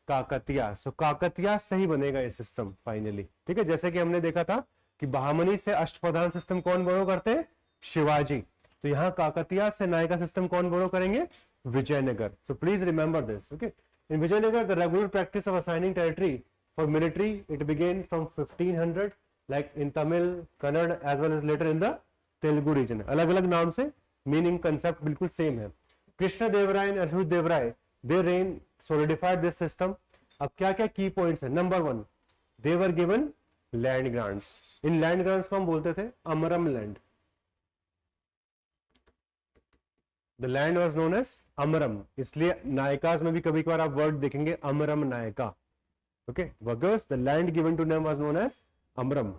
Speaker 1: Kakatiya. So Kakatiya से ही बनेगा ये system finally, ठीक है। जैसे कि हमने देखा था कि बहामनी से अष्टप्रधान सिस्टम कौन बोरो करते हैं? शिवाजी। तो यहाँ काकतिया से नायका सिस्टम कौन बोरो करेंगे? Vijayanagar. So please remember this, okay. In Vijayanagar the regular practice of assigning territory for military it began from 1500, like in Tamil, Kannada as well as later in the Telugu region. अलग अलग नाम से, मीनिंग कंसेप्ट बिल्कुल सेम है। Krishna Devaraya and Achyuta Devaraya they reign solidified this system. अब क्या क्या की पॉइंट्स है? Number 1, they were given land grants. In land grants को हम बोलते थे amaram land. The land was known as amaram, इसलिए नायकास में भी कभी कभार आप वर्ड देखेंगे amaram nayaka, okay. Because the land given to them was known as amaram.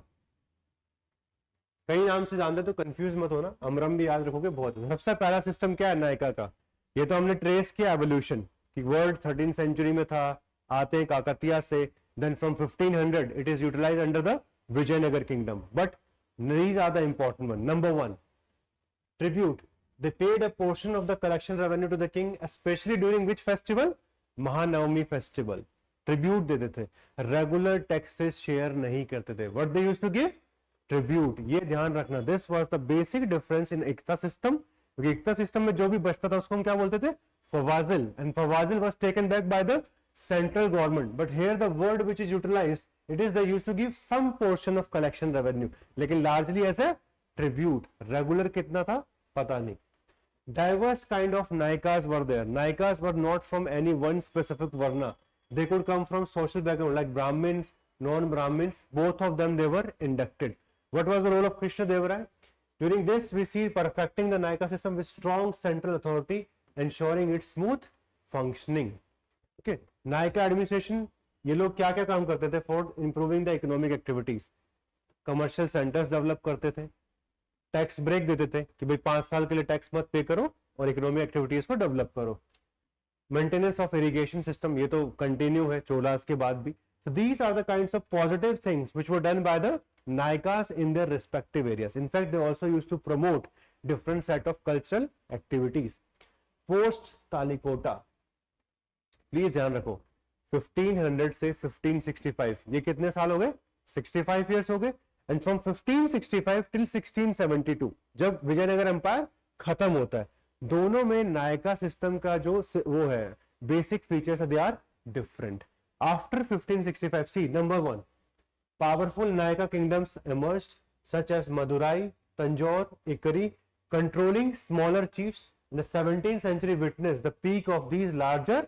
Speaker 1: कई नाम से जानते तो कंफ्यूज मत होना, अमरम भी याद रखोगे बहुत। सबसे पहला सिस्टम क्या है नायका का? ये तो हमने ट्रेस किया एवोल्यूशन कि वर्ड 13th सेंचुरी में था, आते हैं काकतिया से, then from 1500 it is utilised under the Vijayanagar kingdom. But these are the important one. Number 1, tribute. They paid a portion of the collection revenue to the king, especially during which festival? Mahanavami festival. Tribute देते थे, regular taxes share नहीं करते थे। What they used to give? Tribute. ये ध्यान रखना, this was the basic difference in iqta system. क्योंकि iqta system में जो भी बचता था उसको हम क्या बोलते थे? फवाजिल, एंड फवाजिल was taken back by the central government. But here the word which is utilised, it is they used to give some portion of collection revenue, लेकिन largely as a tribute। regular कितना था पता नहीं। diverse kind of naikas were there. Naikas were not from any one specific varna, they could come from social background like Brahmins, non-Brahmins, both of them they were inducted. What was the role of Krishna Deva Raya? During this we see perfecting the Naika system with strong central authority, ensuring its smooth functioning, okay। Naika administration, ये लोग क्या क्या काम करते थे? For improving the economic activities, commercial centres develop करते थे, tax break देते थे कि भाई 5 साल के लिए टैक्स मत पे करो और इकोनॉमिक एक्टिविटीज को डेवलप करो। मेंटेनेंस ऑफ इरिगेशन सिस्टम, ये तो कंटिन्यू है चोलास के बाद भी। So these are the kinds of positive things which were done by the Nayakas in their respective areas. In fact they also used to promote different set of cultural activities. Post Talikota, please ध्यान रखो, 1500 से 1565, ये कितने साल हो गए? 65 इयर्स हो गए। एंड फ्रॉम 1565 टिल 1672, जब विजयनगर एम्पायर खत्म होता है, दोनों में नायका सिस्टम का जो वो है basic features they are different. After 1565, see number 1, powerful Nayaka kingdoms emerged such as Madurai, Tanjore, Ikari, controlling smaller chiefs. In the 17th century witnessed the peak of these larger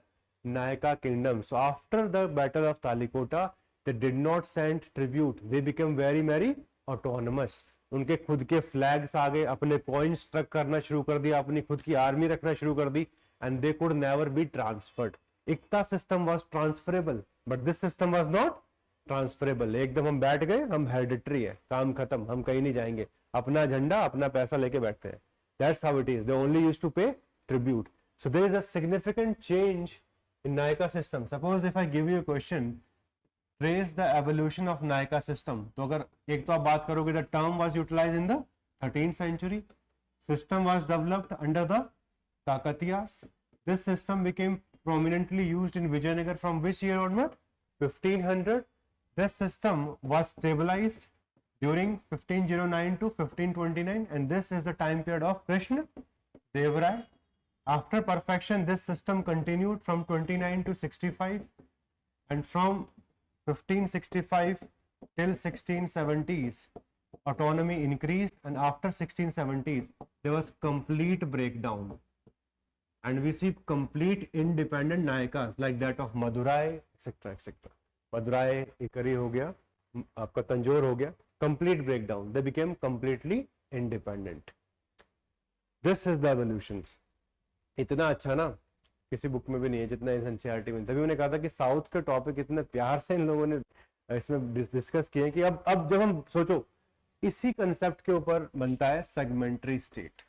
Speaker 1: Nayaka kingdoms. So after the battle of Talikota, they did not send tribute. They became very autonomous. उनके खुद के flags आ गए, अपने points truck करना शुरू कर दिया, अपनी खुद की आर्मी रखना शुरू कर दी, and they could never be transferred. एकता system was transferable, but this system was not transferable. एकदम हम बैठ गए, हम हेरिडिटरी है, काम खत्म, हम कहीं नहीं जाएंगे, अपना झंडा अपना पैसा लेके बैठते हैं। That's how it is. They only used to pay tribute. So there is a significant change in Nayaka system. Suppose if I give you a question, trace the evolution of Nayaka system, तो अगर एक तो आप बात करोगे the term was utilized in the 13th century, system was developed under the Kakatiyas, this system became prominently used in Vijayanagar from which year onward? 1500. This system was stabilized during 1509 to 1529, and this is the time period of Krishna Deva Raya. After perfection, this system continued from 29 to 65, and from 1565 till 1670s, autonomy increased, and after 1670s, there was complete breakdown, and we see complete independent Nayakas like that of Madurai, etc., etc. Madurai, Ikari हो गया, आपका तंजौर हो गया, complete breakdown. They became completely independent. This is the evolution. इतना अच्छा ना किसी book में भी नहीं है जितना इस एनसीईआरटी में। तभी मैंने कहा था कि साउथ के टॉपिक इतने प्यार से इन लोगों ने इसमें डिस्कस किए कि अब जब हम सोचो इसी कंसेप्ट के ऊपर बनता है सेगमेंटरी स्टेट।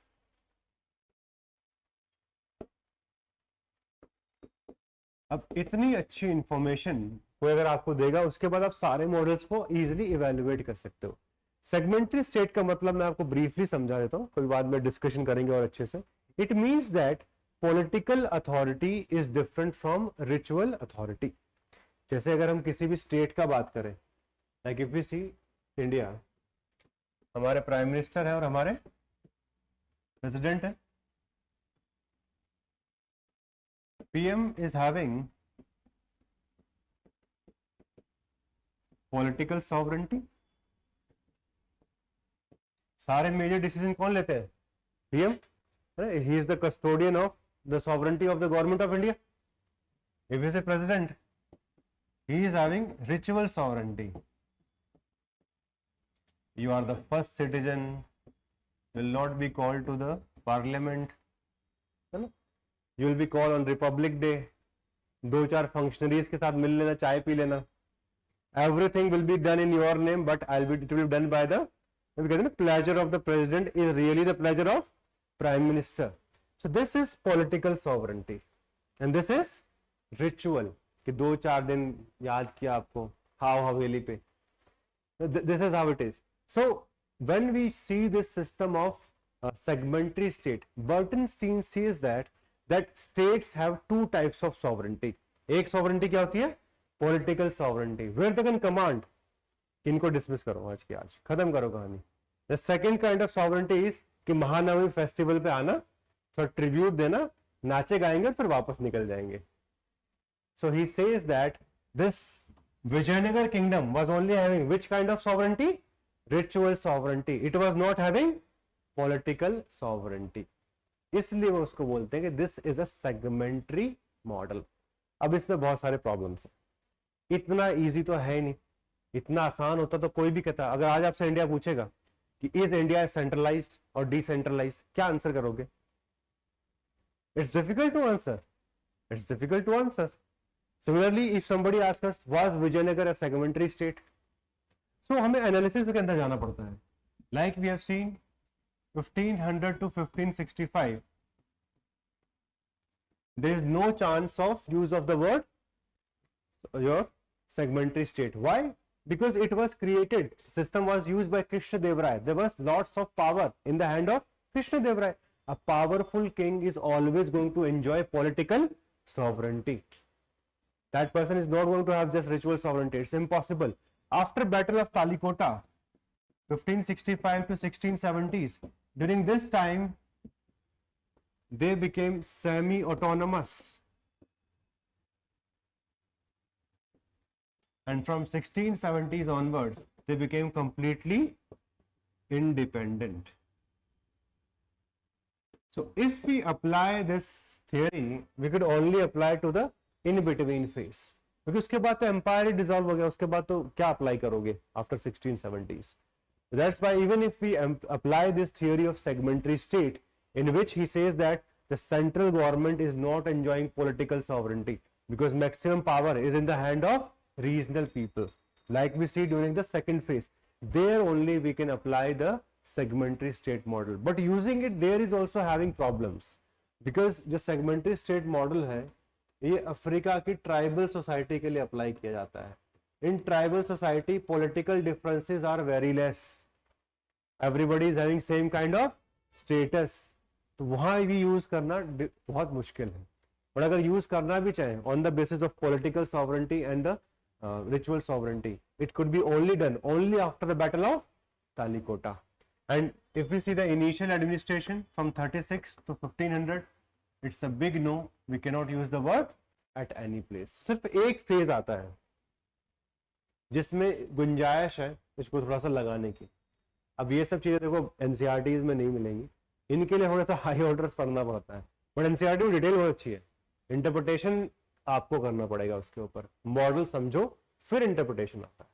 Speaker 1: अब इतनी अच्छी इंफॉर्मेशन कोई अगर आपको देगा, उसके बाद आप सारे मॉडल्स को इजीली इवेल्युएट कर सकते हो। सेगमेंटरी स्टेट का मतलब मैं आपको ब्रीफली समझा देता हूँ, कोई बाद में डिस्कशन करेंगे और अच्छे से. It means that political authority is different from ritual authority. जैसे अगर हम किसी भी स्टेट का बात करें, like if we see India, हमारे प्राइम मिनिस्टर है और हमारे प्रेसिडेंट है. PM is having political sovereignty. सारे मेजर डिसीजन कौन लेते हैं? PM. He is the custodian of the sovereignty of the government of India. If is a president, he is having ritual sovereignty. You are the first citizen, will not be called to the parliament, है ना? You will be called on Republic Day. 2-4 functionaries के साथ मिल लेना, चाय P लेना. Everything will be done in your name, but it will be done by the pleasure of the president is really the pleasure of prime minister. So this is political sovereignty, and this is ritual. कि 2-4 दिन याद किया आपको हाव हवेली पे. This is how it is. So when we see this system of segmentary state, Burtonstein says that states have 2 types of sovereignty. एक sovereignty क्या होती है? Political sovereignty, where they can command. इनको डिसमिस करो आज की आज, खत्म करो कहानी. The second kind of sovereignty is कि महानवमी फेस्टिवल पे आना, थोड़ा ट्रिब्यूट देना, नाचे गाएंगे फिर वापस निकल जाएंगे. So he says that this Vijayanagar kingdom was only having which kind of sovereignty? Ritual sovereignty. It was not having political sovereignty. इसलिए वो उसको बोलते हैं कि this is a segmentary model. अब इसमें बहुत सारे प्रॉब्लम्स हैं. इतना इजी तो है ही नहीं. इतना आसान होता तो कोई भी कहता. अगर आज आपसे इंडिया पूछेगा कि इज इंडिया सेंट्रलाइज्ड और डिसेंट्रलाइज्ड, क्या आंसर करोगे? It's difficult to answer. It's difficult to answer. Similarly, if somebody asks us, was Vijayanagar a segmentary state? So हमें एनालिसिस के अंदर जाना पड़ता है. Like we have seen 1500 to 1565, there is no chance of use of the word your segmentary state. Why? Because it was created. System was used by Krishna Dev Rai. There was lots of power in the hand of Krishna Dev Rai. A powerful king is always going to enjoy political sovereignty. That person is not going to have just ritual sovereignty. It's impossible. After Battle of Talikota, 1565 to 1670s, during this time, they became semi-autonomous. And from 1670s onwards, they became completely independent. So if we apply this theory, we could only apply to the in between face, क्योंकि उसके बाद तो empire ही dissolve हो गया. उसके बाद तो क्या अप्लाई करोगे after 1670s? That's why even if we apply this theory of segmentary state in which he says that the central government is not enjoying political sovereignty because maximum power is in the hand of regional people, like we see during the second phase. There only we can apply the segmentary state model, but using it there is also having problems, because जो segmentary state model है ये Africa की tribal society के लिए apply किया जाता है. In tribal society political differences are very less. Everybody is having same kind of status. तो वहां भी यूज करना बहुत मुश्किल है. और अगर यूज करना भी चाहे on the basis of political sovereignty and the ritual sovereignty, it could be only done only after the battle of Talikota. And if we see the initial administration from 36 to 1500, it's a big no. We cannot use the word at any place. सिर्फ एक phase आता है जिसमें गुंजाइश है इसको थोड़ा सा लगाने की. अब ये सब चीजें देखो एनसीईआरटीज में नहीं मिलेंगी. इनके लिए थोड़ा सा हाई ऑर्डर्स पढ़ना पड़ता है, बट एनसीईआरटी में डिटेल बहुत अच्छी है. इंटरप्रिटेशन आपको करना पड़ेगा उसके ऊपर. मॉडल समझो फिर इंटरप्रिटेशन आता है.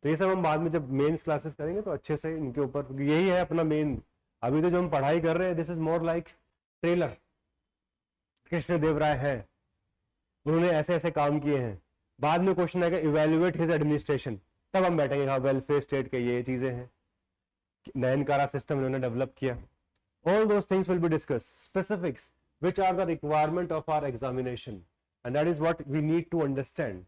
Speaker 1: तो ये सब हम बाद में जब मेंस क्लासेस करेंगे तो अच्छे से इनके ऊपर, यही है अपना मेन. अभी तो जो हम पढ़ाई कर रहे हैं this is more like trailer. Krishna Deva Raya है, उन्होंने ऐसे ऐसे काम किए हैं. बाद में क्वेश्चन आएगा इवेल्युएट हिज एडमिनिस्ट्रेशन, तब हम बैठेंगे हाँ वेलफेयर स्टेट के ये चीजें हैं, नयनकारा सिस्टम उन्होंने डेवलप किया. All those things will be discuss. Specifics which are the requirement of our examination, and that is what we need to understand.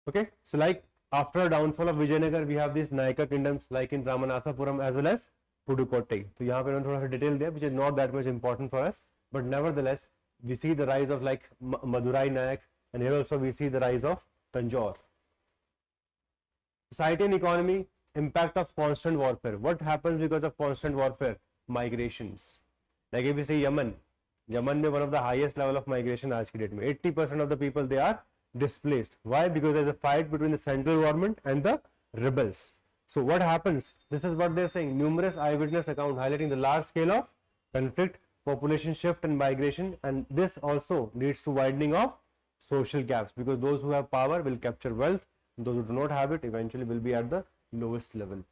Speaker 1: Okay, so like after downfall of Vijayanagar we have these Nayaka kingdoms like in Ramanathapuram as well as Pudukkottai. तो यहाँ पे उन्होंने थोड़ा सा detail दिया which is not that much important for us, but nevertheless we see the rise of like Madurai Nayak, and here also we see the rise of Tanjore. Society and economy, impact of constant warfare. What happens because of constant warfare? Migrations. Like if we say Yemen में one of the highest level of migration आज की date में 80% of the people they are displaced. Why? Because there is a fight between the central government and the rebels. So what happens? This is what they are saying. Numerous eyewitness account highlighting the large scale of conflict, population shift and migration, and this also leads to widening of social gaps because those who have power will capture wealth, those who do not have it eventually will be at the lowest level.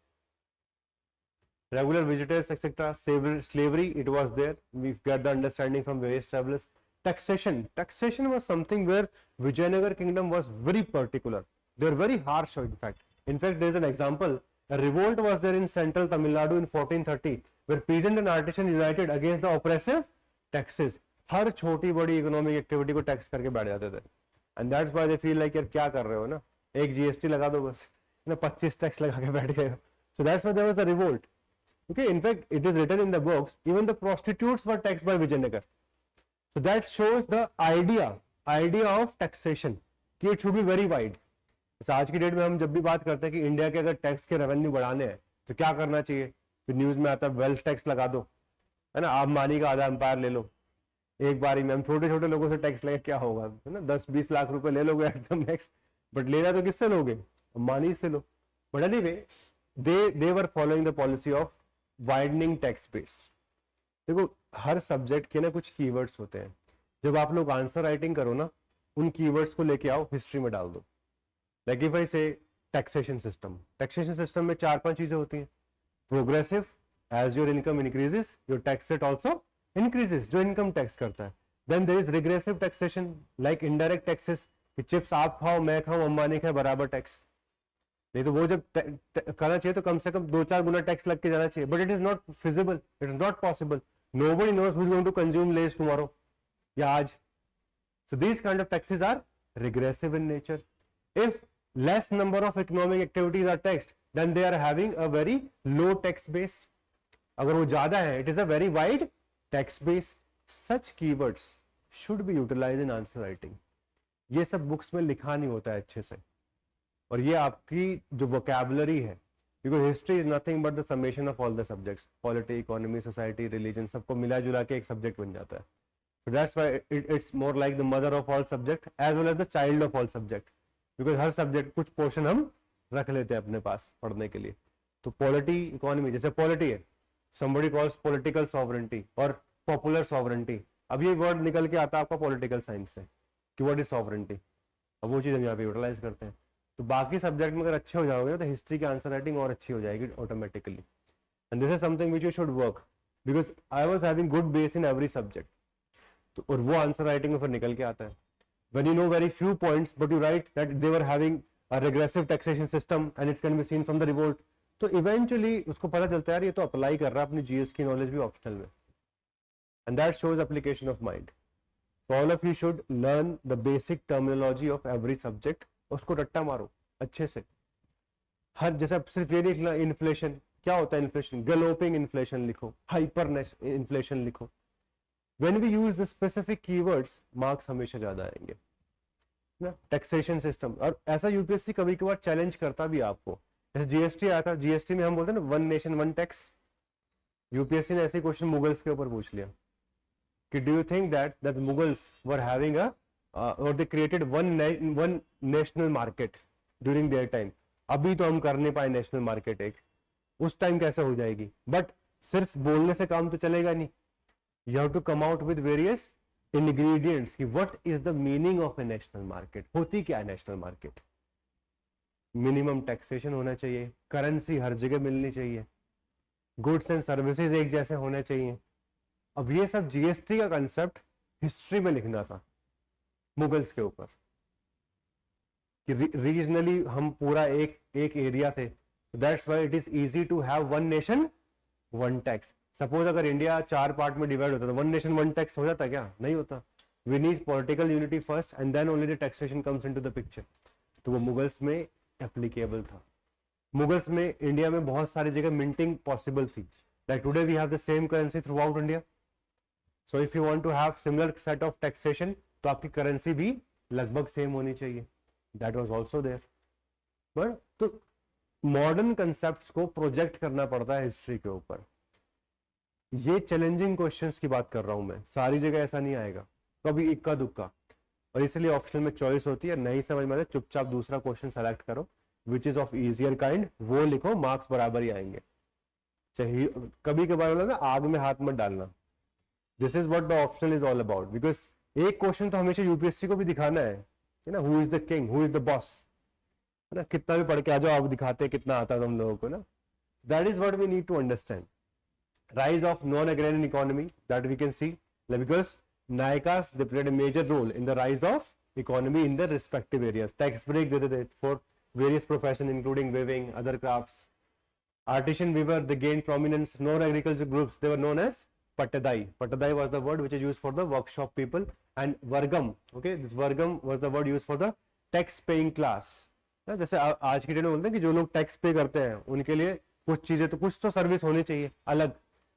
Speaker 1: Regular visitors, etc. Slavery, it was there. We get the understanding from various travelers. Taxation was something where Vijayanagar kingdom was very particular. They were very harsh, in fact. There is an example. A revolt was there in central Tamil Nadu in 1430, where peasant and artisan united against the oppressive taxes. हर छोटी बड़ी economic activity को tax करके बैठ जाते थे, and that's why they feel like यार क्या कर रहे हो ना, एक जीएसटी लगा दो बस ना, 25 टैक्स लगा के बैठ गए. So that's why there was a revolt. Okay, in fact, it is written in the books, even the prostitutes were taxed by Vijayanagar. So that shows the idea of taxation, कि it should be very wide. आज की date में हम जब भी बात करते हैं कि इंडिया के अगर टैक्स के रेवेन्यू बढ़ाने हैं तो क्या करना चाहिए, फिर न्यूज में आता है वेल्थ टैक्स लगा दो, है ना, आप अंबानी का आधा एम्पायर ले लो एक बारी में. हम छोटे छोटे लोगों से टैक्स लगे क्या होगा, है ना, 10-20 लाख रुपए ले लोगे एट द मैक्स, बट लेना तो किससे लोगे, अंबानी से लो. But anyway they were following the policy of widening tax base. देखो हर सब्जेक्ट के ना कुछ कीवर्ड्स होते हैं, जब आप लोग आंसर राइटिंग करो ना उन कीवर्ड्स को लेके आओ, हिस्ट्री में डाल दो. लाइक इफ आई से टैक्सेशन सिस्टम में 4-5 चीजें होती हैं. Progressive, as your income increases your tax rate also increases, जो इनकम टैक्स करता है. Then there is regressive taxation like indirect taxes, कि चिप्स आप खाओ मैं खाऊं अंबानी खाए बराबर टैक्स, नहीं तो वो जब करना चाहिए तो कम से कम 2-4 गुना टैक्स लग के जाना चाहिए. But it is not feasible, it is not possible. Nobody knows who is going to consume less tomorrow या आज. So these kind of taxes are regressive in nature. If less number of economic activities are taxed then they are having a very low tax base. अगर वो ज्यादा है it is a very wide tax base. Such keywords should be utilised in answer writing. ये सब books में लिखा नहीं होता है अच्छे से, और ये आपकी जो वोकैबुलरी है, because history is nothing but the summation of all the subjects, polity, economy, society, religion, सबको मिला जुला के एक सब्जेक्ट बन जाता है. So that's why it's more like the mother of all subject as well as the child of all subject, because हर subject कुछ पोर्शन हम रख लेते हैं अपने पास पढ़ने के लिए. तो पॉलिटी, इकोनॉमी, जैसे पॉलिटी है, समबडी कॉल्स पॉलिटिकल सॉवरेंटी और पॉपुलर सॉवरेंटी. अब ये वर्ड निकल के आता है आपका पॉलिटिकल साइंस से कि व्हाट इज सॉवरेंटी. अब वो चीज हम यहाँ पे यूटिलाइज करते हैं. तो बाकी सब्जेक्ट में अगर अच्छे हो जाओगे तो हिस्ट्री की आंसर राइटिंग और अच्छी हो जाएगी automatically. And this is something which you should work, because I was having good base in every subject. तो और वो आंसर राइटिंग में फिर निकल के आता है. When you know very few points but you right that they were having a regressive taxation system and it can be seen from the revolt, तो इवेंचुअली उसको पता चलता है यार ये तो अप्लाई कर रहा है अपनी जीएस की नॉलेज भी ऑप्शनल में. And that shows application of mind. So all of you should learn the basic terminology of every subject. उसको रट्टा मारो अच्छे से. हर जैसा सिर्फ ये लिखना इन्फ्लेशन, क्या होता है इन्फ्लेशन, गलोपिंग इन्फ्लेशन लिखो, हाइपर इन्फ्लेशन लिखो. When we use the specific keywords, marks हमेशा ज्यादा आएंगे ना. टैक्सेशन सिस्टम, और ऐसा यूपीएससी कभी कभार चैलेंज करता भी आपको. जैसे जीएसटी आया था, जीएसटी में हम बोलते हैं ना one nation one tax. UPSC ने ऐसे क्वेश्चन मुगल्स के ऊपर पूछ लिया कि do you think that the Mughals were having a और they created one national market during their time. अभी तो हम कर नहीं पाए नेशनल मार्केट एक, उस टाइम कैसे हो जाएगी. बट सिर्फ बोलने से काम तो चलेगा नहीं. You have to come out with various ingredients कि what is the meaning of a national market. होती क्या है नेशनल मार्केट. मिनिमम टैक्सेशन होना चाहिए, करेंसी हर जगह मिलनी चाहिए, गुड्स एंड सर्विसेज एक जैसे होने चाहिए. अब ये सब जीएसटी का कंसेप्ट हिस्ट्री में लिखना था मुगल्स के ऊपर कि रीजनली हम पूरा एक एरिया थे. That's why it is easy to have one nation one tax. Suppose अगर इंडिया 4 पार्ट में डिवाइड होता तो वन नेशन वन टैक्स हो जाता क्या, नहीं होता. We need political unity first and then only the taxation comes into the picture. तो वो मुगल्स में एप्लीकेबल था। मुगल्स में इंडिया में बहुत सारी जगह मिंटिंग पॉसिबल थी, like today we have the same currency throughout India. So if you want to have similar set of taxation तो आपकी करेंसी भी लगभग सेम होनी चाहिए, that was also there. But तो मॉडर्न कंसेप्ट्स को प्रोजेक्ट करना पड़ता है हिस्ट्री के ऊपर। ये चैलेंजिंग क्वेश्चंस की बात कर रहा हूं मैं, सारी जगह ऐसा नहीं आएगा, कभी इक्का दुक्का, और इसलिए ऑप्शन में चॉइस होती है। नहीं समझ में आता चुपचाप दूसरा क्वेश्चन सेलेक्ट करो which is of easier kind, वो लिखो, मार्क्स बराबर ही आएंगे। चाहिए कभी कभार बोला ना आग में हाथ मत डालना, this is what the option is all about, because एक क्वेश्चन तो हमेशा यूपीएससी को भी दिखाना है ना, who is the king, who is the boss, है ना, कितना भी पढ़ के आ जाओ आप दिखाते हैं कितना आता है तुम लोगों को ना। That is what we need to understand. rise of non-agrarian economy that we can see, because NICAS they played a major role in the rise of economy in their respective areas. Tax break they did for various professions including weaving, other crafts. Artisan weaver they gained prominence. Non-agricultural groups they were known as Pattadai. Pattadai was the word which is used for the workshop people. And Vargam, okay, this Vargam was the word used for the tax paying class. जैसे आज की date में बोलते हैं कि जो लोग tax पे करते हैं उनके लिए कुछ चीजें तो कुछ तो सर्विस होनी चाहिए अलग,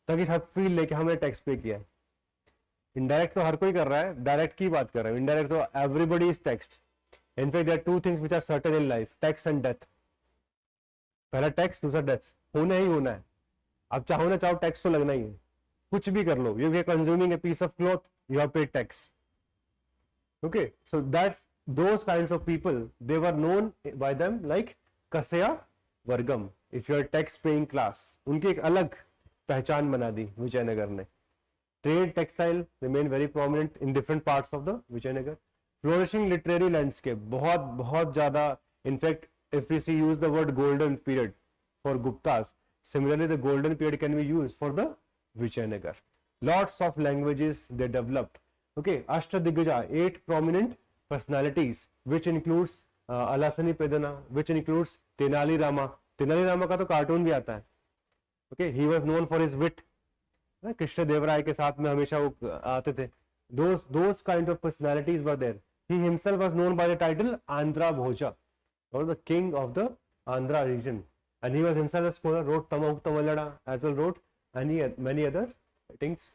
Speaker 1: ताकि सब फील लेके हमने टैक्स पे किया है। इनडायरेक्ट तो हर कोई कर रहा है, डायरेक्ट की बात कर रहा है। इनडायरेक्ट तो everybody is taxed. In fact there are two things which are certain in life, tax and death. पहला टैक्स, दूसरा डेथ, होना ही होना है। अब चाहो ना चाहो टैक्स तो लगना ही है, कुछ भी कर लो। You are consuming a piece of cloth, you have paid tax. Okay, so that's those kinds of people, they were known by them like कसया वर्गम, if you are tax paying class. उनकी एक अलग पहचान बना दी विजयनगर ने। Trade textile remain very prominent in different parts of the Vijayanagar. Flourishing literary landscape, बहुत बहुत ज्यादा। In fact if we see use the word golden period for Guptas, similarly the golden period can be used for the Vijayanagar. Lots of languages they developed. Okay, Ashtadiggaja, 8 prominent personalities which includes Allasani Peddana, which includes Tenali Rama. Tenali Rama का तो cartoon भी आता है। Okay, he was known for his wit. Krishna Devaraya के साथ में हमेशा वो आते थे। Those kind of personalities were there. He himself was known by the title Andhra Bhoja, or the king of the Andhra region, and he was himself a scholar. Wrote Tamavuktamallada as well, wrote many other writings.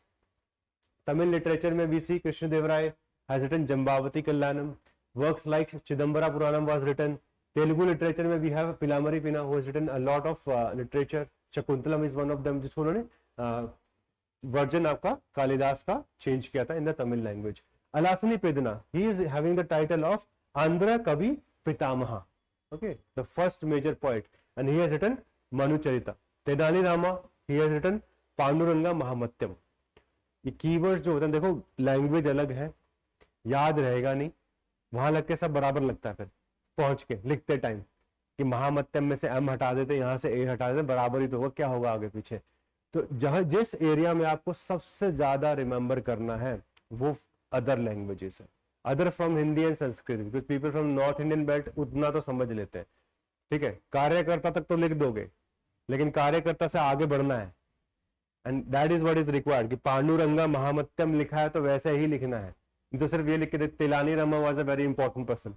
Speaker 1: Tamil literature में we see Krishna Devaraya has written Jambavati Kalyanam. Works like Chidambara Puranam was written. Telugu literature में we have Pilamari Pina who has written a lot of literature. Shakuntalam is one of them, जिसको उन्होंने version आपका कालिदास का change किया था in the Tamil language. Allasani Peddana, he is having the title of Andhra Kavi Pitamaha, okay, the first major poet, and he has written Manucharitra. Tenali Rama, he has written Panduranga Mahatmyam. ये keywords जो होते हैं, देखो लैंग्वेज अलग है, याद रहेगा नहीं, वहां लग के सब बराबर लगता है, फिर पहुंच के लिखते टाइम कि महामत्यम में से एम हटा देते, यहाँ से ए हटा देते, बराबर ही तो होगा, क्या होगा आगे पीछे। तो जहां जिस एरिया में आपको सबसे ज्यादा रिमेंबर करना है वो अदर लैंग्वेजेस है, other from Hindi and Sanskrit, because people from north Indian belt उतना तो समझ लेते हैं, ठीक है। कार्यकर्ता तक तो लिख दोगे, लेकिन कार्यकर्ता से आगे बढ़ना है, and that is what is required. कि पांडुरंगा महामत्यम लिखा है तो वैसे ही लिखना है, तो सिर्फ ये लिख के तेलानी Rama was a very important person.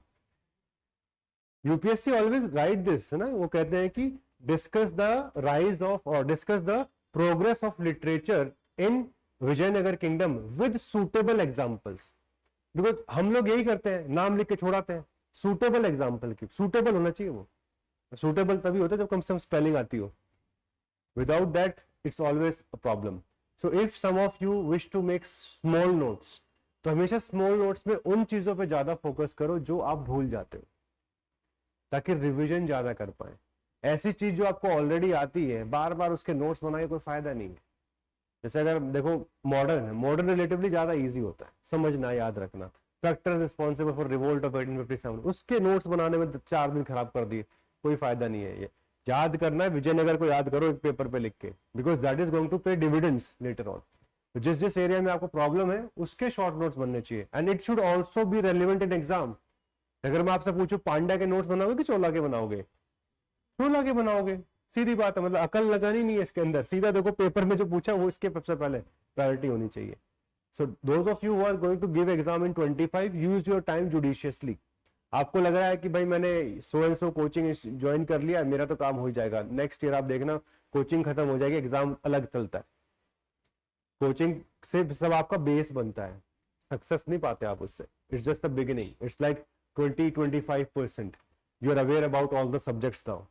Speaker 1: UPSC always write this, है ना, वो कहते हैं कि डिस्कस द राइज ऑफ और discuss the progress of literature in Vijayanagar kingdom with suitable examples. Because हम लोग यही करते हैं, नाम लिख के छोड़ाते हैं, सुटेबल एग्जांपल की, सुटेबल होना चाहिए। वो सुटेबल तभी होता है जब कम से कम स्पेलिंग आती हो, without that it's always a problem. So if some of you wish to make small notes, तो हमेशा स्मॉल नोट्स में उन चीजों पे ज्यादा फोकस करो जो आप भूल जाते हो, ताकि रिवीजन ज्यादा कर पाए। ऐसी चीज जो आपको ऑलरेडी आती है, बार बार उसके नोट्स बनाए कोई फायदा नहीं है। जैसे अगर देखो मॉडर्न है, मॉडर्न रिलेटिवली ज्यादा इजी होता है समझना, याद रखना। Factors responsible for revolt of 1857, उसके नोट्स बनाने में 4 दिन खराब कर दिए, कोई फायदा नहीं है। ये याद करना है, विजयनगर को याद करो एक पेपर पे लिख के, because that is going to pay dividends later on. जिस जिस एरिया में आपको प्रॉब्लम है उसके शॉर्ट नोट्स बनने चाहिए, and it should also be relevant in exam. अगर मैं आपसे पूछूं पांड्या के नोट्स बनाओगे कि चोला के बनाओगे? चोला के बनाओगे, सीधी बात है, मतलब अकल लगानी नहीं है इसके अंदर, सीधा देखो पेपर में जो पूछा वो इसके सबसे पहले प्रायोरिटी होनी चाहिए। So those of you who are going to give exam in 25, use your time judiciously. आपको लग रहा है कि भाई मैंने so and so coaching join कर लिया, मेरा तो काम हो ही जाएगा, नेक्स्ट ईयर आप देखना कोचिंग खत्म हो जाएगी, एग्जाम अलग चलता है। कोचिंग से सब आपका बेस बनता है, सक्सेस नहीं पाते आप उससे, it's just the beginning, it's like 20-25% you are aware about all the subjects now,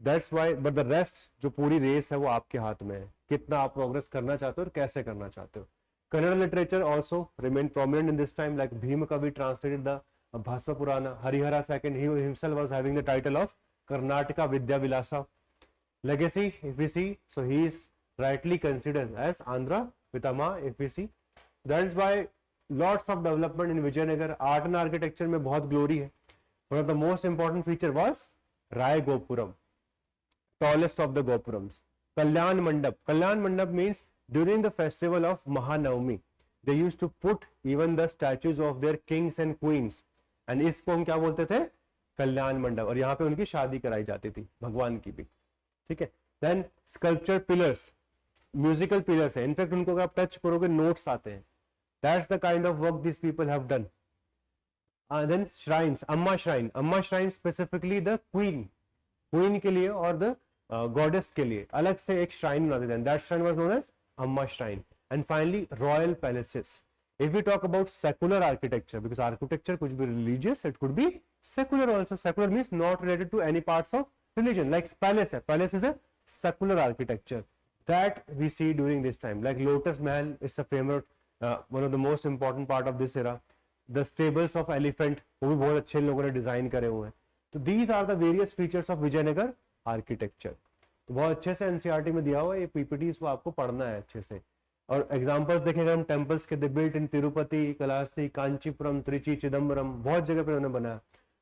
Speaker 1: that's why, but the rest जो पूरी रेस है वो आपके हाथ में है, कितना आप प्रोग्रेस करना चाहते हो और कैसे करना चाहते हो। Kannada literature also remain prominent in this time, like Bhima Kavi translated the Bhasva Purana. Harihara II, he himself was having the title of Karnataka Vidya Vilasa. Legacy, if we see, so he is rightly considered as Andhra Pitama, if we see. That is why lots of development in Vijayanagar. Art and architecture में बहुत glory है. One of the most important feature was Rai Gopuram, tallest of the Gopurams. Kalyan Mandap. Kalyan Mandap means during the festival of Mahanavami, they used to put even the statues of their kings and queens. And इसको हम क्या बोलते थे, कल्याण मंडप, और यहाँ पे उनकी शादी कराई जाती थी भगवान की भी, ठीक है। Then sculpture pillars, musical pillars है, इनफैक्ट उनको अगर आप टच करोगे नोट्स आते हैं, that's the kind of work this people have done. Then shrines, अम्मा श्राइन स्पेसिफिकली द क्वीन के लिए और द गॉडेस के लिए अलग से एक श्राइन बनाते थे, that shrine was known as Amma shrine. And finally royal palaces. If we talk about secular architecture, because architecture could be religious, it could be secular also. Secular means not related to any parts of religion. Like palace, palace is a secular architecture that we see during this time. Like Lotus Mahal is a favorite, one of the most important part of this era. The stables of elephant, वो भी बहुत अच्छे लोगों ने design करे हुए हैं। तो these are the various features of Vijayanagar architecture. तो बहुत अच्छे से NCERT में दिया हुआ है, ये PPTs को आपको पढ़ना है अच्छे से। और एग्जांपल्स देखेंगे हम टेंपल्स के, बिल्ट इन तिरुपति, कलास्ती, कांचीपुरम, त्रिची, चिदम्बरम, बहुत जगह पे उन्होंने बनाया।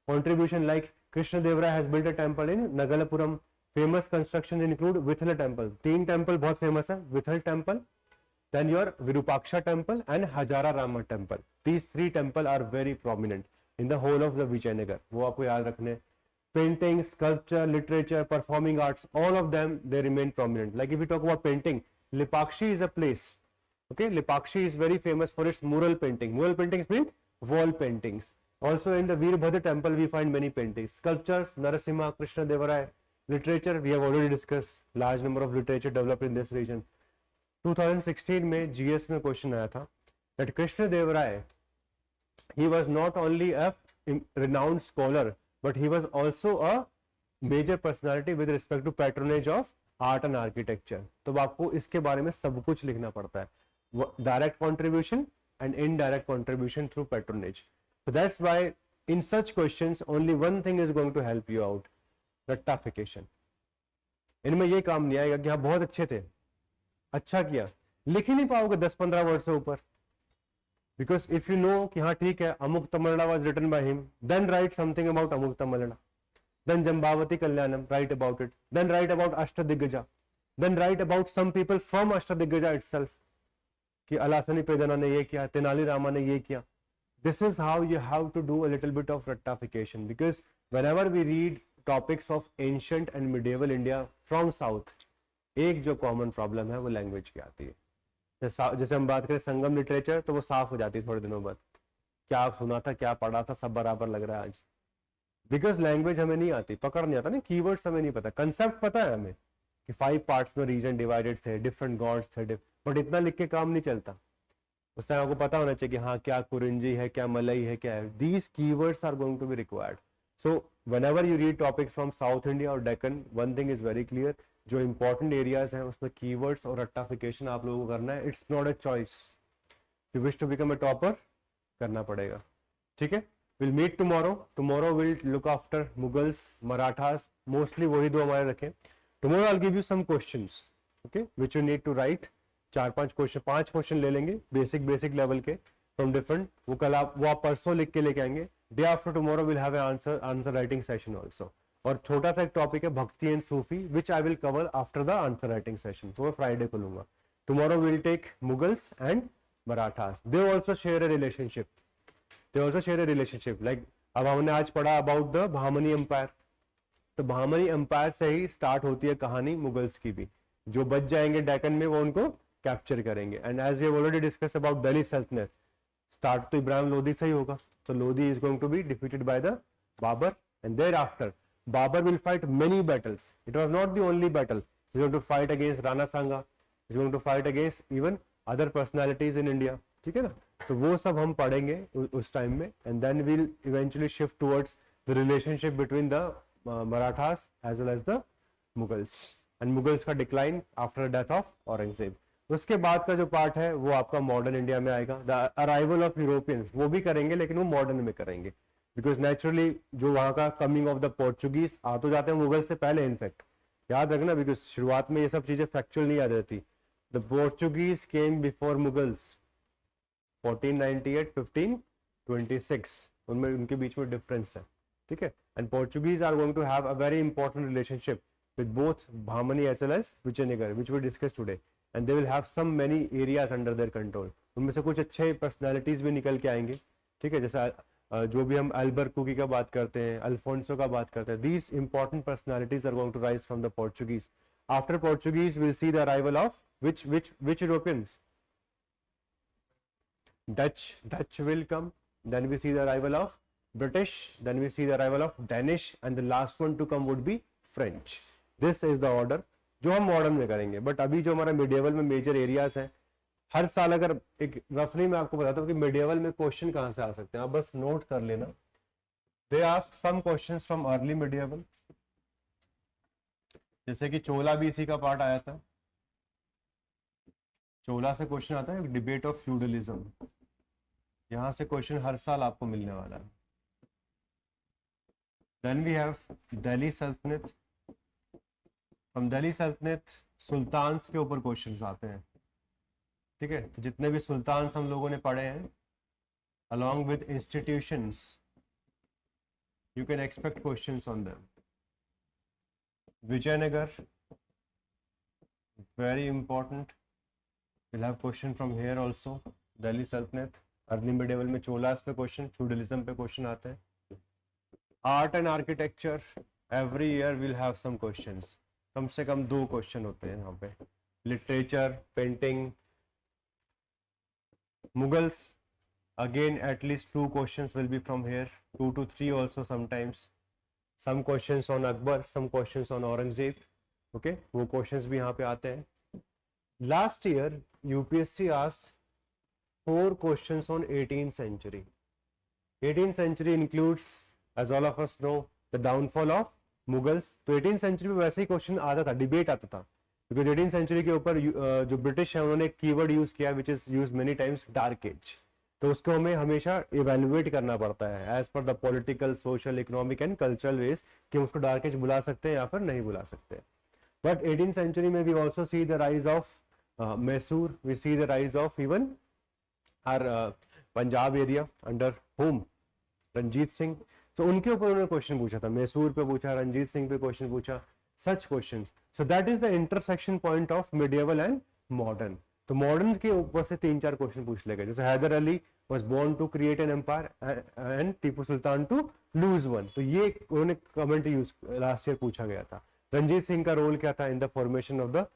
Speaker 1: Contribution like Krishnadevaraya has built a temple in Nagalapuram. Famous construction include Vitthala temple, 3 temple बहुत फेमस है, Vitthala temple, then your Virupaksha temple and Hazara Rama temple. These 3 temple are very prominent in the whole of the Vijayanagar, वो आपको याद रखने। Painting, sculpture, literature, performing arts, all of them they remain prominent. Like if you talk about painting, Lipakshi is a place. Okay, Lipakshi is very famous for its mural painting. Mural paintings mean wall paintings. Also in the Veerbhadra temple we find many paintings. Sculptures, Narasimha, Krishna Devaraya. Literature, we have already discussed. Large number of literature developed in this region. 2016 में GS में question आया था that Krishna Devaraya, he was not only a renowned scholar, but he was also a major personality with respect to patronage of art and architecture. तो आपको इसके बारे में सब कुछ लिखना पड़ता है, direct contribution and indirect contribution through patronage. So that's why in such questions only one thing is going to help you out, रट्टाफिकेशन। इनमें ये काम नहीं आएगा कि हाँ बहुत अच्छे थे, अच्छा किया, लिख ही नहीं पाओगे 10-15 वर्ड से ऊपर। बिकॉज इफ यू नो कि हाँ ठीक है अमुक तमिलना was written by him, then write something about अमुक तमिलना। Then Jambavati Kalyanam, write about it. Then write about Ashtadhiggaja. Then write about some people from Ashtadhiggaja itself. कि अलासनी पेदना ने ये किया, तेनाली रामा ने ये किया. This is how you have to do a little bit of rectification, because whenever we read topics of ancient and medieval India from south, एक जो common problem है वो language की आती है. जैसे हम बात करें संगम लिटरेचर तो वो साफ हो जाती है थोड़े दिनों बाद, क्या सुना था क्या पढ़ा था सब बराबर लग रहा है आज, बिकॉज लैंग्वेज हमें नहीं आती, पकड़ नहीं आता ना, कीवर्ड्स हमें नहीं पता, कंसेप्ट पता है हमें कि 5 पार्ट्स में रीजन डिवाइडेड थे, डिफरेंट गॉड्स थे, बट इतना लिख के काम नहीं चलता। उस टाइम आपको पता होना चाहिए कि हाँ क्या कुरिंजी है, क्या मलई है, क्या है, these keywords are going to be required. So whenever you read topics from south India और Deccan, one thing is very clear, जो इंपॉर्टेंट एरियाज हैं उसमें कीवर्ड्स और रट्टाफिकेशन आप लोगों को करना है, it's not a choice. You wish to become a topper, करना पड़ेगा, ठीक है। We'll meet tomorrow. Tomorrow we'll look after Mughals, Marathas, mostly वही दो हमारे रखे। Tomorrow I'll give you some questions, okay, which you need to write. 4-5 question, 5 question ले लेंगे बेसिक लेवल के from different, वो आप परसों लिख के लेके आएंगे। Day after tomorrow we'll have an answer writing session also. और छोटा सा एक टॉपिक है भक्ति and Sufi, which I will cover after the answer writing session. तो मैं फ्राइडे को लूंगा। Tomorrow we'll take Mughals and Marathas. They also share a relationship. They also share a relationship. Like अब हमने आज पढ़ा about the बहामनी एम्पायर, तो Bahmani empire से ही स्टार्ट होती है कहानी मुगल्स की भी, जो बच जाएंगे डेक्कन में वो उनको कैप्चर करेंगे। And as we have already discuss about Delhi सल्तनत, स्टार्ट तो इब्राहिम लोदी से ही होगा, तो Lodi is going to be defeated by the Babur, and thereafter Babur will fight many battles. It was not the only battle. He's going to fight against Rana Sanga. He's going to fight against even other personalities in India. ठीक है ना, तो वो सब हम पढ़ेंगे उस time में, and then we'll eventually shift towards the relationship between the Marathas as well as the Mughals and Mughals का decline after the death of Aurangzeb. उसके बाद का जो पार्ट है वो आपका मॉडर्न इंडिया में आएगा. द अराइवल ऑफ यूरोपियंस वो भी करेंगे, लेकिन वो मॉडर्न में करेंगे, बिकॉज नेचुरली जो वहाँ का कमिंग ऑफ द पोर्चुगीज आ तो जाते हैं मुगल से पहले. इनफैक्ट याद रखना, बिकॉज शुरुआत में ये सब चीजें फैक्चुअल नहीं याद रहती. The Portuguese came before Mughals 1498 1526, उनमें उनके बीच में डिफरेंस है. ठीक है, and Portuguese are going to have a very important relationship with both Bahmani as well as Vijayanagara, which we discussed today, and they will have some many areas under their control. उनमें से कुछ अच्छे personalities भी निकल के आएंगे. ठीक है, जैसा जो भी हम अल्बरकुकी का बात करते हैं, अल्फोंसो का बात करते हैं, these important personalities are going to rise from the Portuguese. After Portuguese, we'll see the arrival of which Europeans? Dutch will come. Then we see the arrival of British. Then we see the arrival of Danish, and the last one to come would be French. This is the order जो हम modern में करेंगे. But अभी जो हमारा मिडियवल में major areas हैं, हर साल अगर एक रफली मैं आपको बताता हूँ कि मिडियवल में क्वेश्चन कहाँ से आ सकते हैं, आप बस नोट कर लेना. They ask some questions from early medieval, जैसे कि चोला भी इसी का पार्ट आया था. चोला से क्वेश्चन आता है डिबेट ऑफ फ्यूडलिज्म, यहाँ से क्वेश्चन हर साल आपको मिलने वाला है. देन वी हैव दिल्ली सल्तनत. फ्रॉम दिल्ली सल्तनत सुल्तान्स के ऊपर क्वेश्चंस आते हैं. ठीक है, तो जितने भी सुल्तान्स हम लोगों ने पढ़े हैं along with institutions, you can expect questions on them. Vijayanagar, very important, we'll have question from here also. Delhi Sultanate, early medieval में चोलास पे क्वेश्चन, फ्यूडलिज्म पे क्वेश्चन आते हैं. Art and architecture, every year will have some questions, कम से कम 2 question होते हैं यहाँ पे. Literature, painting. Mughals, again at least 2 questions will be from here, 2 to 3 also sometimes. Some questions on Akbar, some questions on Aurangzeb. Okay, वो questions भी यहाँ पे आते हैं. Last year UPSC asked 4 questions on 18th century. 18th century includes, as all of us know, the downfall of Mughals. तो 18th century में वैसे ही question आता था, डिबेट आता था, बिकॉज 18th century के ऊपर जो ब्रिटिश है उन्होंने एक कीवर्ड यूज किया which is use many times, dark age. तो उसको हमें हमेशा इवेल्युएट करना पड़ता है as per the political, social, economic and cultural ways कि हम उसको डार्क एज बुला सकते हैं या फिर नहीं बुला सकते. बट 18th century में we also see the rise of Mysore, we see the rise of even our Punjab area under home Ranjit Singh. तो उनके ऊपर उन्होंने क्वेश्चन पूछा था, मैसूर पे पूछा, रंजीत सिंह पे क्वेश्चन पूछा, such questions. So that is the intersection point of medieval and modern. तो मॉडर्न के ऊपर से 3-4 क्वेश्चन पूछ ले गए, जैसे Hyder Ali was born to create an empire and Tipu Sultan to lose one. तो ये उन्होंने कमेंट यूज लास्ट ईयर पूछा गया था. रंजीत सिंह का रोल क्या था in the formation of the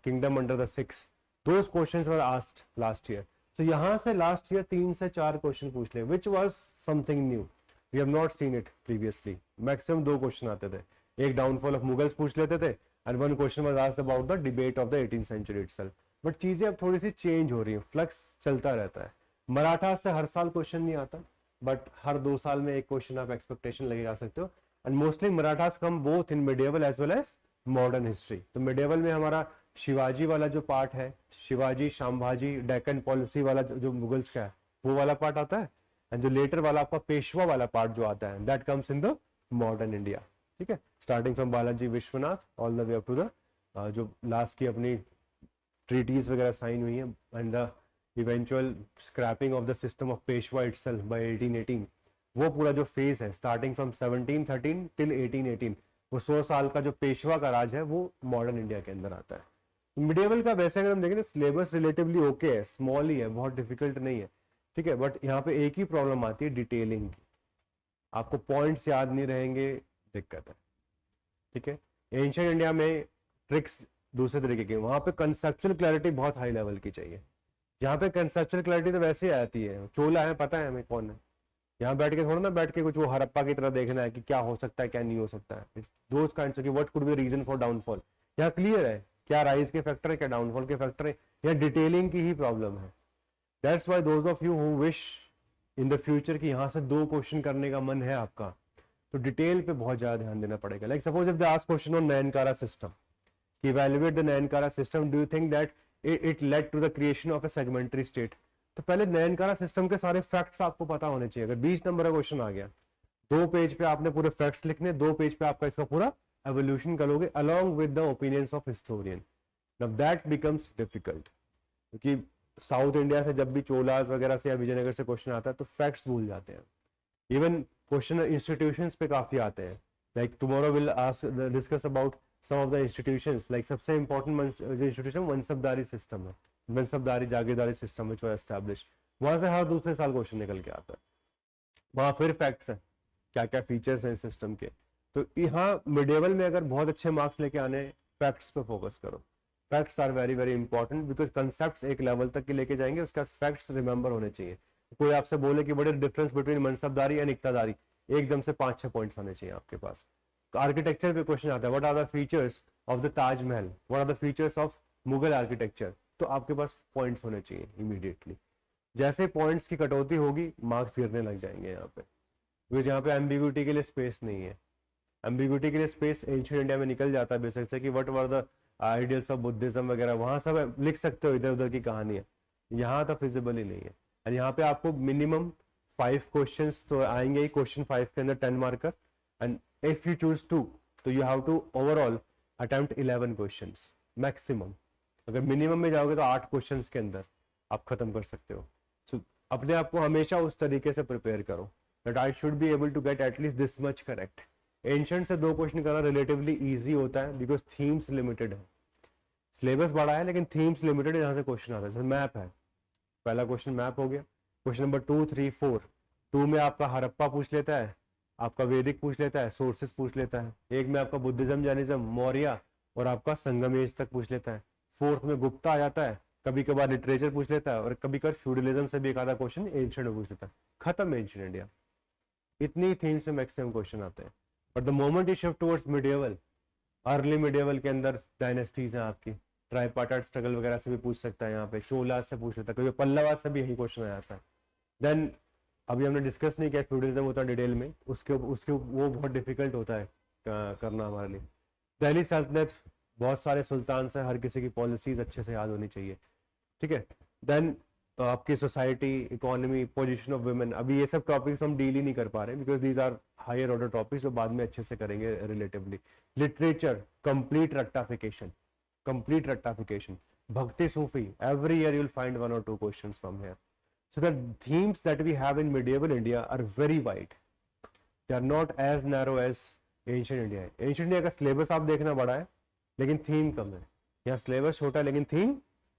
Speaker 1: kingdom under the six. Those questions were asked last year. तो यहाँ से लास्ट ईयर 3 से 4 क्वेश्चन पूछ ले, which was something new, we have not seen it previously. Maximum 2 question आते थे, एक डाउनफॉल ऑफ मुगल्स पूछ लेते थे and 1 question was asked about the debate of the 18th century itself. But चीजें अब थोड़ी सी चेंज हो रही है, फ्लक्स चलता रहता है. मराठा से हर साल क्वेश्चन नहीं आता, बट हर 2 साल में एक क्वेश्चन आप एक्सपेक्टेशन लगे जा सकते हो. And mostly Marathas come both in medieval as well as modern history. तो मिडियवल में हमारा शिवाजी वाला जो पार्ट है, शिवाजी, शामभाजी, डेक्कन पॉलिसी वाला जो मुगल्स का है वो वाला पार्ट आता है. एंड जो लेटर वाला आपका पेशवा वाला पार्ट जो आता है, that comes in the modern India. ठीक है, starting from Balaji Vishwanath all the way up to the जो लास्ट की अपनी ट्रीटीज वगैरह साइन हुई है and the eventual scrapping of the system of Peshwa itself by 1818. वो पूरा जो फेज है स्टार्टिंग फ्रॉम 1713 टिल 1818, वो 100 साल का जो पेशवा का राज है वो मॉडर्न इंडिया के अंदर आता है. मिडियवल का वैसे अगर हम देखें तो सिलेबस रिलेटिवली ओके है, स्मॉल ही है, बहुत डिफिकल्ट नहीं है. ठीक है, बट यहाँ पे एक ही प्रॉब्लम आती है डिटेलिंग की, आपको पॉइंट्स याद नहीं रहेंगे, दिक्कत है. ठीक है, एंशिएंट इंडिया में ट्रिक्स दूसरे तरीके की, वहां पे कंसेप्चुअल क्लैरिटी बहुत हाई लेवल की चाहिए. यहाँ पे कंसेप्चुअल क्लैरिटी तो वैसे ही आती है, चोला है, पता है हमें कौन है, यहाँ बैठ के थोड़ा ना बैठ के कुछ वो हड़प्पा की तरह देखना है कि क्या हो सकता है क्या नहीं हो सकता है. Those kinds of what could be reason for downfall. यहाँ क्लियर है क्या राइज के फैक्टर है क्या डाउनफॉल के फैक्टर है, या डिटेलिंग की ही प्रॉब्लम है. That's why those of you who wish in the future कि यहाँ से 2 क्वेश्चन करने का मन है आपका, तो डिटेल पे बहुत ज्यादा ध्यान देना पड़ेगा. Like suppose if they ask question on Nayankara system, कि evaluate the Nayankara system, do you think that it led to the creation of a segmentary state. तो पहले नयनकारा सिस्टम के सारे फैक्ट्स आपको पता होने चाहिए. अगर 20 नंबर का क्वेश्चन आ गया, 2 पेज पे आपने पूरे फैक्ट्स लिखने, 2 पेज पे आपका इसका पूरा एवोल्यूशन करोगे along with the opinions of historian. Now that becomes difficult, क्योंकि साउथ इंडिया से जब भी चोलास वगैरह से या विजयनगर से क्वेश्चन आता है तो फैक्ट्स भूल जाते हैं. इवन क्वेश्चन इंस्टीट्यूशंस पे काफी आते हैं. Like tomorrow will ask discuss about some of the institutions. Like सबसे इंपॉर्टेंट जो इंस्टीट्यूशन मनसबदारी सिस्टम है, mansabdari jagirdari system which was establish, वहां से हर दूसरे साल क्वेश्चन निकल के आता है. वहां फिर फैक्ट्स है क्या क्या फीचर्स हैं सिस्टम के. तो यहाँ मिडिवल में अगर बहुत अच्छे मार्क्स लेके आने, फैक्ट्स पे फोकस करो. Facts are very very important because concepts एक लेवल तक के लेके जाएंगे, उसके बाद फैक्ट्स रिमेंबर होने चाहिए. कोई आपसे बोले कि what is difference between Mansabdari and Iqtadari, एकदम से 5-6 पॉइंट्स आने चाहिए आपके पास. आर्किटेक्चर पे क्वेश्चन आता है, what are the features of the Taj Mahal, what are the features of Mughal architecture, तो आपके पास पॉइंट्स होने चाहिए इमीडिएटली. जैसे पॉइंट्स की कटौती होगी मार्क्स गिरने लग जाएंगे यहाँ पे, बिकॉज यहाँ पे एम्बिग्यूटी के लिए स्पेस नहीं है. एम्बिग्यूटी के लिए स्पेस एंशिएंट इंडिया में निकल जाता है बेसिक से कि what were the ideals of Buddhism वगैरह, वहां सब लिख सकते हो इधर उधर की कहानियां. यहाँ तो फिजिबल ही नहीं है. और यहाँ पे आपको मिनिमम 5 क्वेश्चंस तो आएंगे ही, क्वेश्चन 5 के अंदर 10 marker, and if you choose 2 तो you have to overall attempt 11 questions maximum. अगर मिनिमम में जाओगे तो 8 क्वेश्चंस के अंदर आप खत्म कर सकते हो. सो अपने आप को हमेशा उस तरीके से प्रिपेयर करो that I should be able to get at least this much correct. Ancient से 2 क्वेश्चन करना रिलेटिवली इजी होता है बिकॉज थीम्स लिमिटेड है. सिलेबस बड़ा है लेकिन थीम्स लिमिटेड है, यहाँ से क्वेश्चन आता है. जैसे मैप है, पहला क्वेश्चन मैप हो गया. क्वेश्चन नंबर 2, 3, 4, 2 में आपका हड़प्पा पूछ लेता है, आपका वैदिक पूछ लेता है, सोर्सेस पूछ लेता है. एक में आपका बुद्धिज्म, जैनिज्म, मौर्य और आपका संगम एज तक पूछ लेता है. 4th में गुप्ता आ जाता है, कभी कभार लिटरेचर पूछ लेता है, और कभी कभार फ्यूडलिज्म से भी एक आधा क्वेश्चन एंशिएंट में पूछ लेता है. खत्म एंशिएंट इंडिया. इतनी थीम से मैक्सिमम क्वेश्चन आते हैं. But the moment you shift towards medieval, early medieval के अंदर डायनेस्टीज हैं आपकी, ट्राइपार्टाइट स्ट्रगल वगैरह से भी पूछ सकता है. यहाँ पे चोला से पूछ लेता है, क्योंकि पल्लवा से भी यही क्वेश्चन आ जाता है. देन अभी हमने डिस्कस नहीं किया फ्यूडलिज्म होता है डिटेल में, उसके वो बहुत डिफिकल्ट होता है करना हमारे लिए. दिल्ली सल्तनत, बहुत सारे सुल्तान से, हर किसी की पॉलिसीज अच्छे से याद होनी चाहिए. ठीक है. देन आपकी society, economy, position of women, अभी ये सब टॉपिक्स हम डील ही नहीं कर पा रहे because these are higher order topics, जो बाद में अच्छे से करेंगे relatively. Literature, complete rectification, complete rectification. Bhakti Sufi, every year you'll find 1 or 2 questions from here. So the themes that we have in medieval India are very wide. They are not as narrow as ancient India. Ancient India का syllabus आप देखना बड़ा है लेकिन theme कम है. यहाँ syllabus छोटा है लेकिन थीम,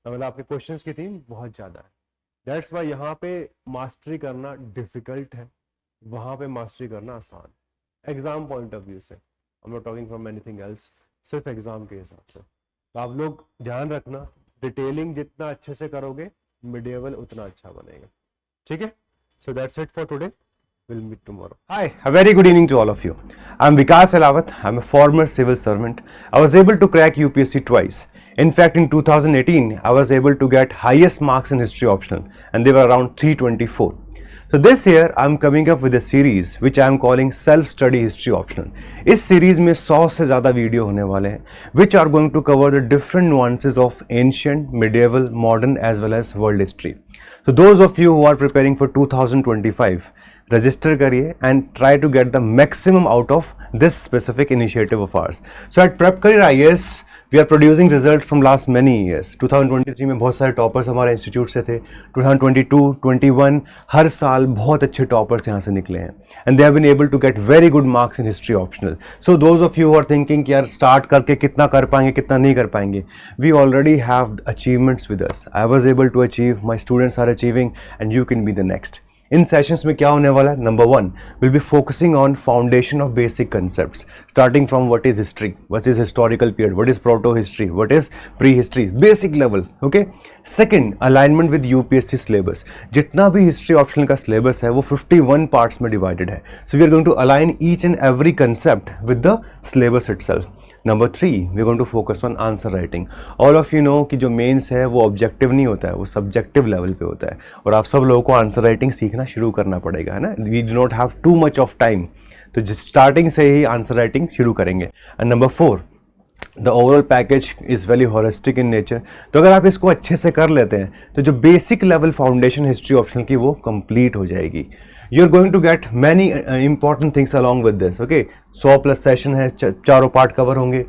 Speaker 1: मतलब आपके क्वेश्चंस की थीम बहुत ज्यादा है. That's why यहाँ पे मास्टरी करना डिफिकल्ट है, वहाँ पे मास्टरी करना आसान है एग्जाम पॉइंट ऑफ व्यू से. I'm not talking from anything else, सिर्फ एग्जाम के हिसाब से. तो आप लोग ध्यान रखना, डिटेलिंग जितना अच्छे से करोगे मिडिवल उतना अच्छा बनेगा. ठीक है. So that's it for today. We'll meet tomorrow. Hi, a very good evening to all of you. I'm Vikas Elawat. I'm a former civil servant. I was able to crack UPSC twice. In fact, in 2018, I was able to get highest marks in history optional, and they were around 324. So this year, I'm coming up with a series which I am calling Self-Study History Optional. इस series में 100 से ज़्यादा video होने वाले हैं, which are going to cover the different nuances of ancient, medieval, modern as well as world history. So those of you who are preparing for 2025, register करिए and try to get the maximum out of this specific initiative of ours. So at Prep Career IAS, we are producing results from last many years. 2023 में बहुत सारे toppers हमारे institute से थे. 2022, 21 हर साल बहुत अच्छे टॉपर्स यहाँ से निकले हैं, and they have been able to get very good marks in history optional. So those of you who are thinking कि यार start करके कितना कर पाएंगे कितना नहीं कर पाएंगे, we already have achievements with us. I was able to achieve, my students are achieving, and you can be the next. In sessions में क्या होने वाला है, number 1 will be focusing on foundation of basic concepts starting from what is history, what is historical period, what is proto history, what is pre history, basic level. Okay. Second, alignment with UPSC syllabus. जितना भी history optional का syllabus है वो 51 parts में divided है. So we are going to align each and every concept with the syllabus itself. Number 3 we are going to focus on answer writing. All of you know कि जो mains है वो objective नहीं होता है, वो सब्जेक्टिव लेवल पे होता है, और आप सब लोगों को आंसर राइटिंग सीखना शुरू करना पड़ेगा, है ना. We do not have to much of time, तो जिस स्टार्टिंग से ही आंसर राइटिंग शुरू करेंगे. And number 4 the overall package is very holistic in nature. तो अगर आप इसको अच्छे से कर लेते हैं तो जो basic level foundation history optional की वो कंप्लीट हो जाएगी. You are going to get many important things along with this. Okay. 100+ session है, चारों पार्ट कवर होंगे.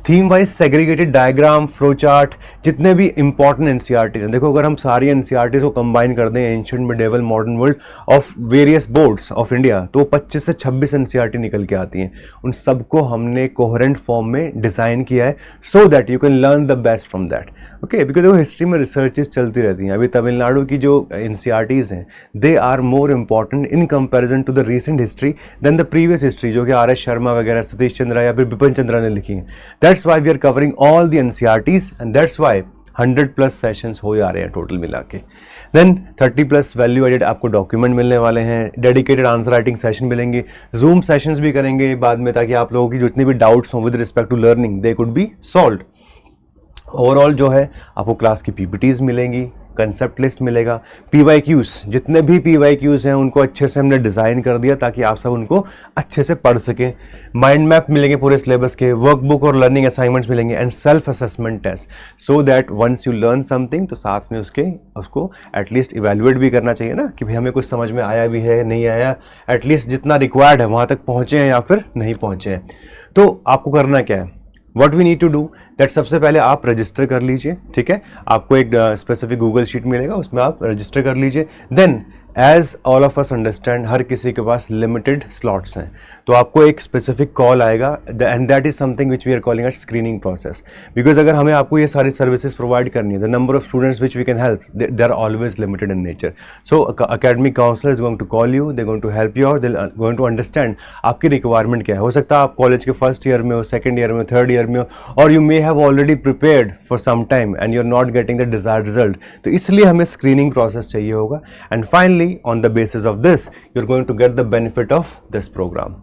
Speaker 1: Theme wise segregated diagram, flow chart, जितने भी इंपॉर्टेंट एनसीईआरटी हैं. देखो, अगर हम सारी एनसीईआरटी को कंबाइन कर दें, ancient, medieval, modern world of various boards of India, तो 25 से 26 एनसीईआरटी निकल के आती हैं. उन सबको हमने कोहेरेंट फॉर्म में डिज़ाइन किया है so that you can learn the best from that. Okay. Because देखो, हिस्ट्री में रिसर्चेस चलती रहती हैं. अभी तमिलनाडु की जो एनसीईआरटीज़ हैं, they are more important in comparison to the recent history than the previous history, जो कि आर.एस. शर्मा वगैरह, सतीश चंद्रा या फिर बिपिन चंद्रा ने लिखी हैं. That's why we are covering all the NCERTs and that's why 100+ sessions हो जा रहे हैं टोटल मिला के. देन 30+ वैल्यू एडेड आपको डॉक्यूमेंट मिलने वाले हैं. डेडिकेटेड आंसर राइटिंग सेशन मिलेंगे. जूम सेशंस भी करेंगे बाद में, ताकि आप लोगों की जितनी भी डाउट्स हों with respect to learning they could be solved. Overall जो है आपको क्लास की पीपीटीज मिलेंगी, कंसेप्ट लिस्ट मिलेगा, पीवाईक्यूज, जितने भी पीवाईक्यूज हैं उनको अच्छे से हमने डिज़ाइन कर दिया ताकि आप सब उनको अच्छे से पढ़ सकें. माइंड मैप मिलेंगे पूरे सिलेबस के, वर्कबुक और लर्निंग असाइनमेंट्स मिलेंगे, and self assessment test, so that once you learn something तो साथ में उसको एटलीस्ट इवेल्युएट भी करना चाहिए ना, कि भाई हमें कुछ समझ में आया भी है, नहीं आया, एटलीस्ट जितना रिक्वायर्ड है वहाँ तक पहुँचे हैं या फिर नहीं पहुँचे हैं. तो आपको करना क्या है, what we need to do that, सबसे पहले आप रजिस्टर कर लीजिए. ठीक है. आपको एक स्पेसिफिक गूगल शीट मिलेगा, उसमें आप रजिस्टर कर लीजिए. Then as all of us understand, हर किसी के पास लिमिटेड स्लॉट्स हैं, तो आपको एक स्पेसिफिक कॉल आएगा, and that is something which we are calling at screening process. Because अगर हमें आपको ये सारी सर्विसेज प्रोवाइड करनी है, the number of students which we can help they are always limited in nature. So academic counsellor is going to call you, they going to help you out, they going to understand आपकी requirement क्या है. हो सकता है आप college के first year में हो, सेकंड ईयर में, थर्ड ईयर में हो, और you may have already prepared for some time and you are not getting the desired result. तो इसलिए हमें स्क्रीनिंग प्रोसेस चाहिए होगा. And finally on the basis of this, you're going to get the benefit of this program.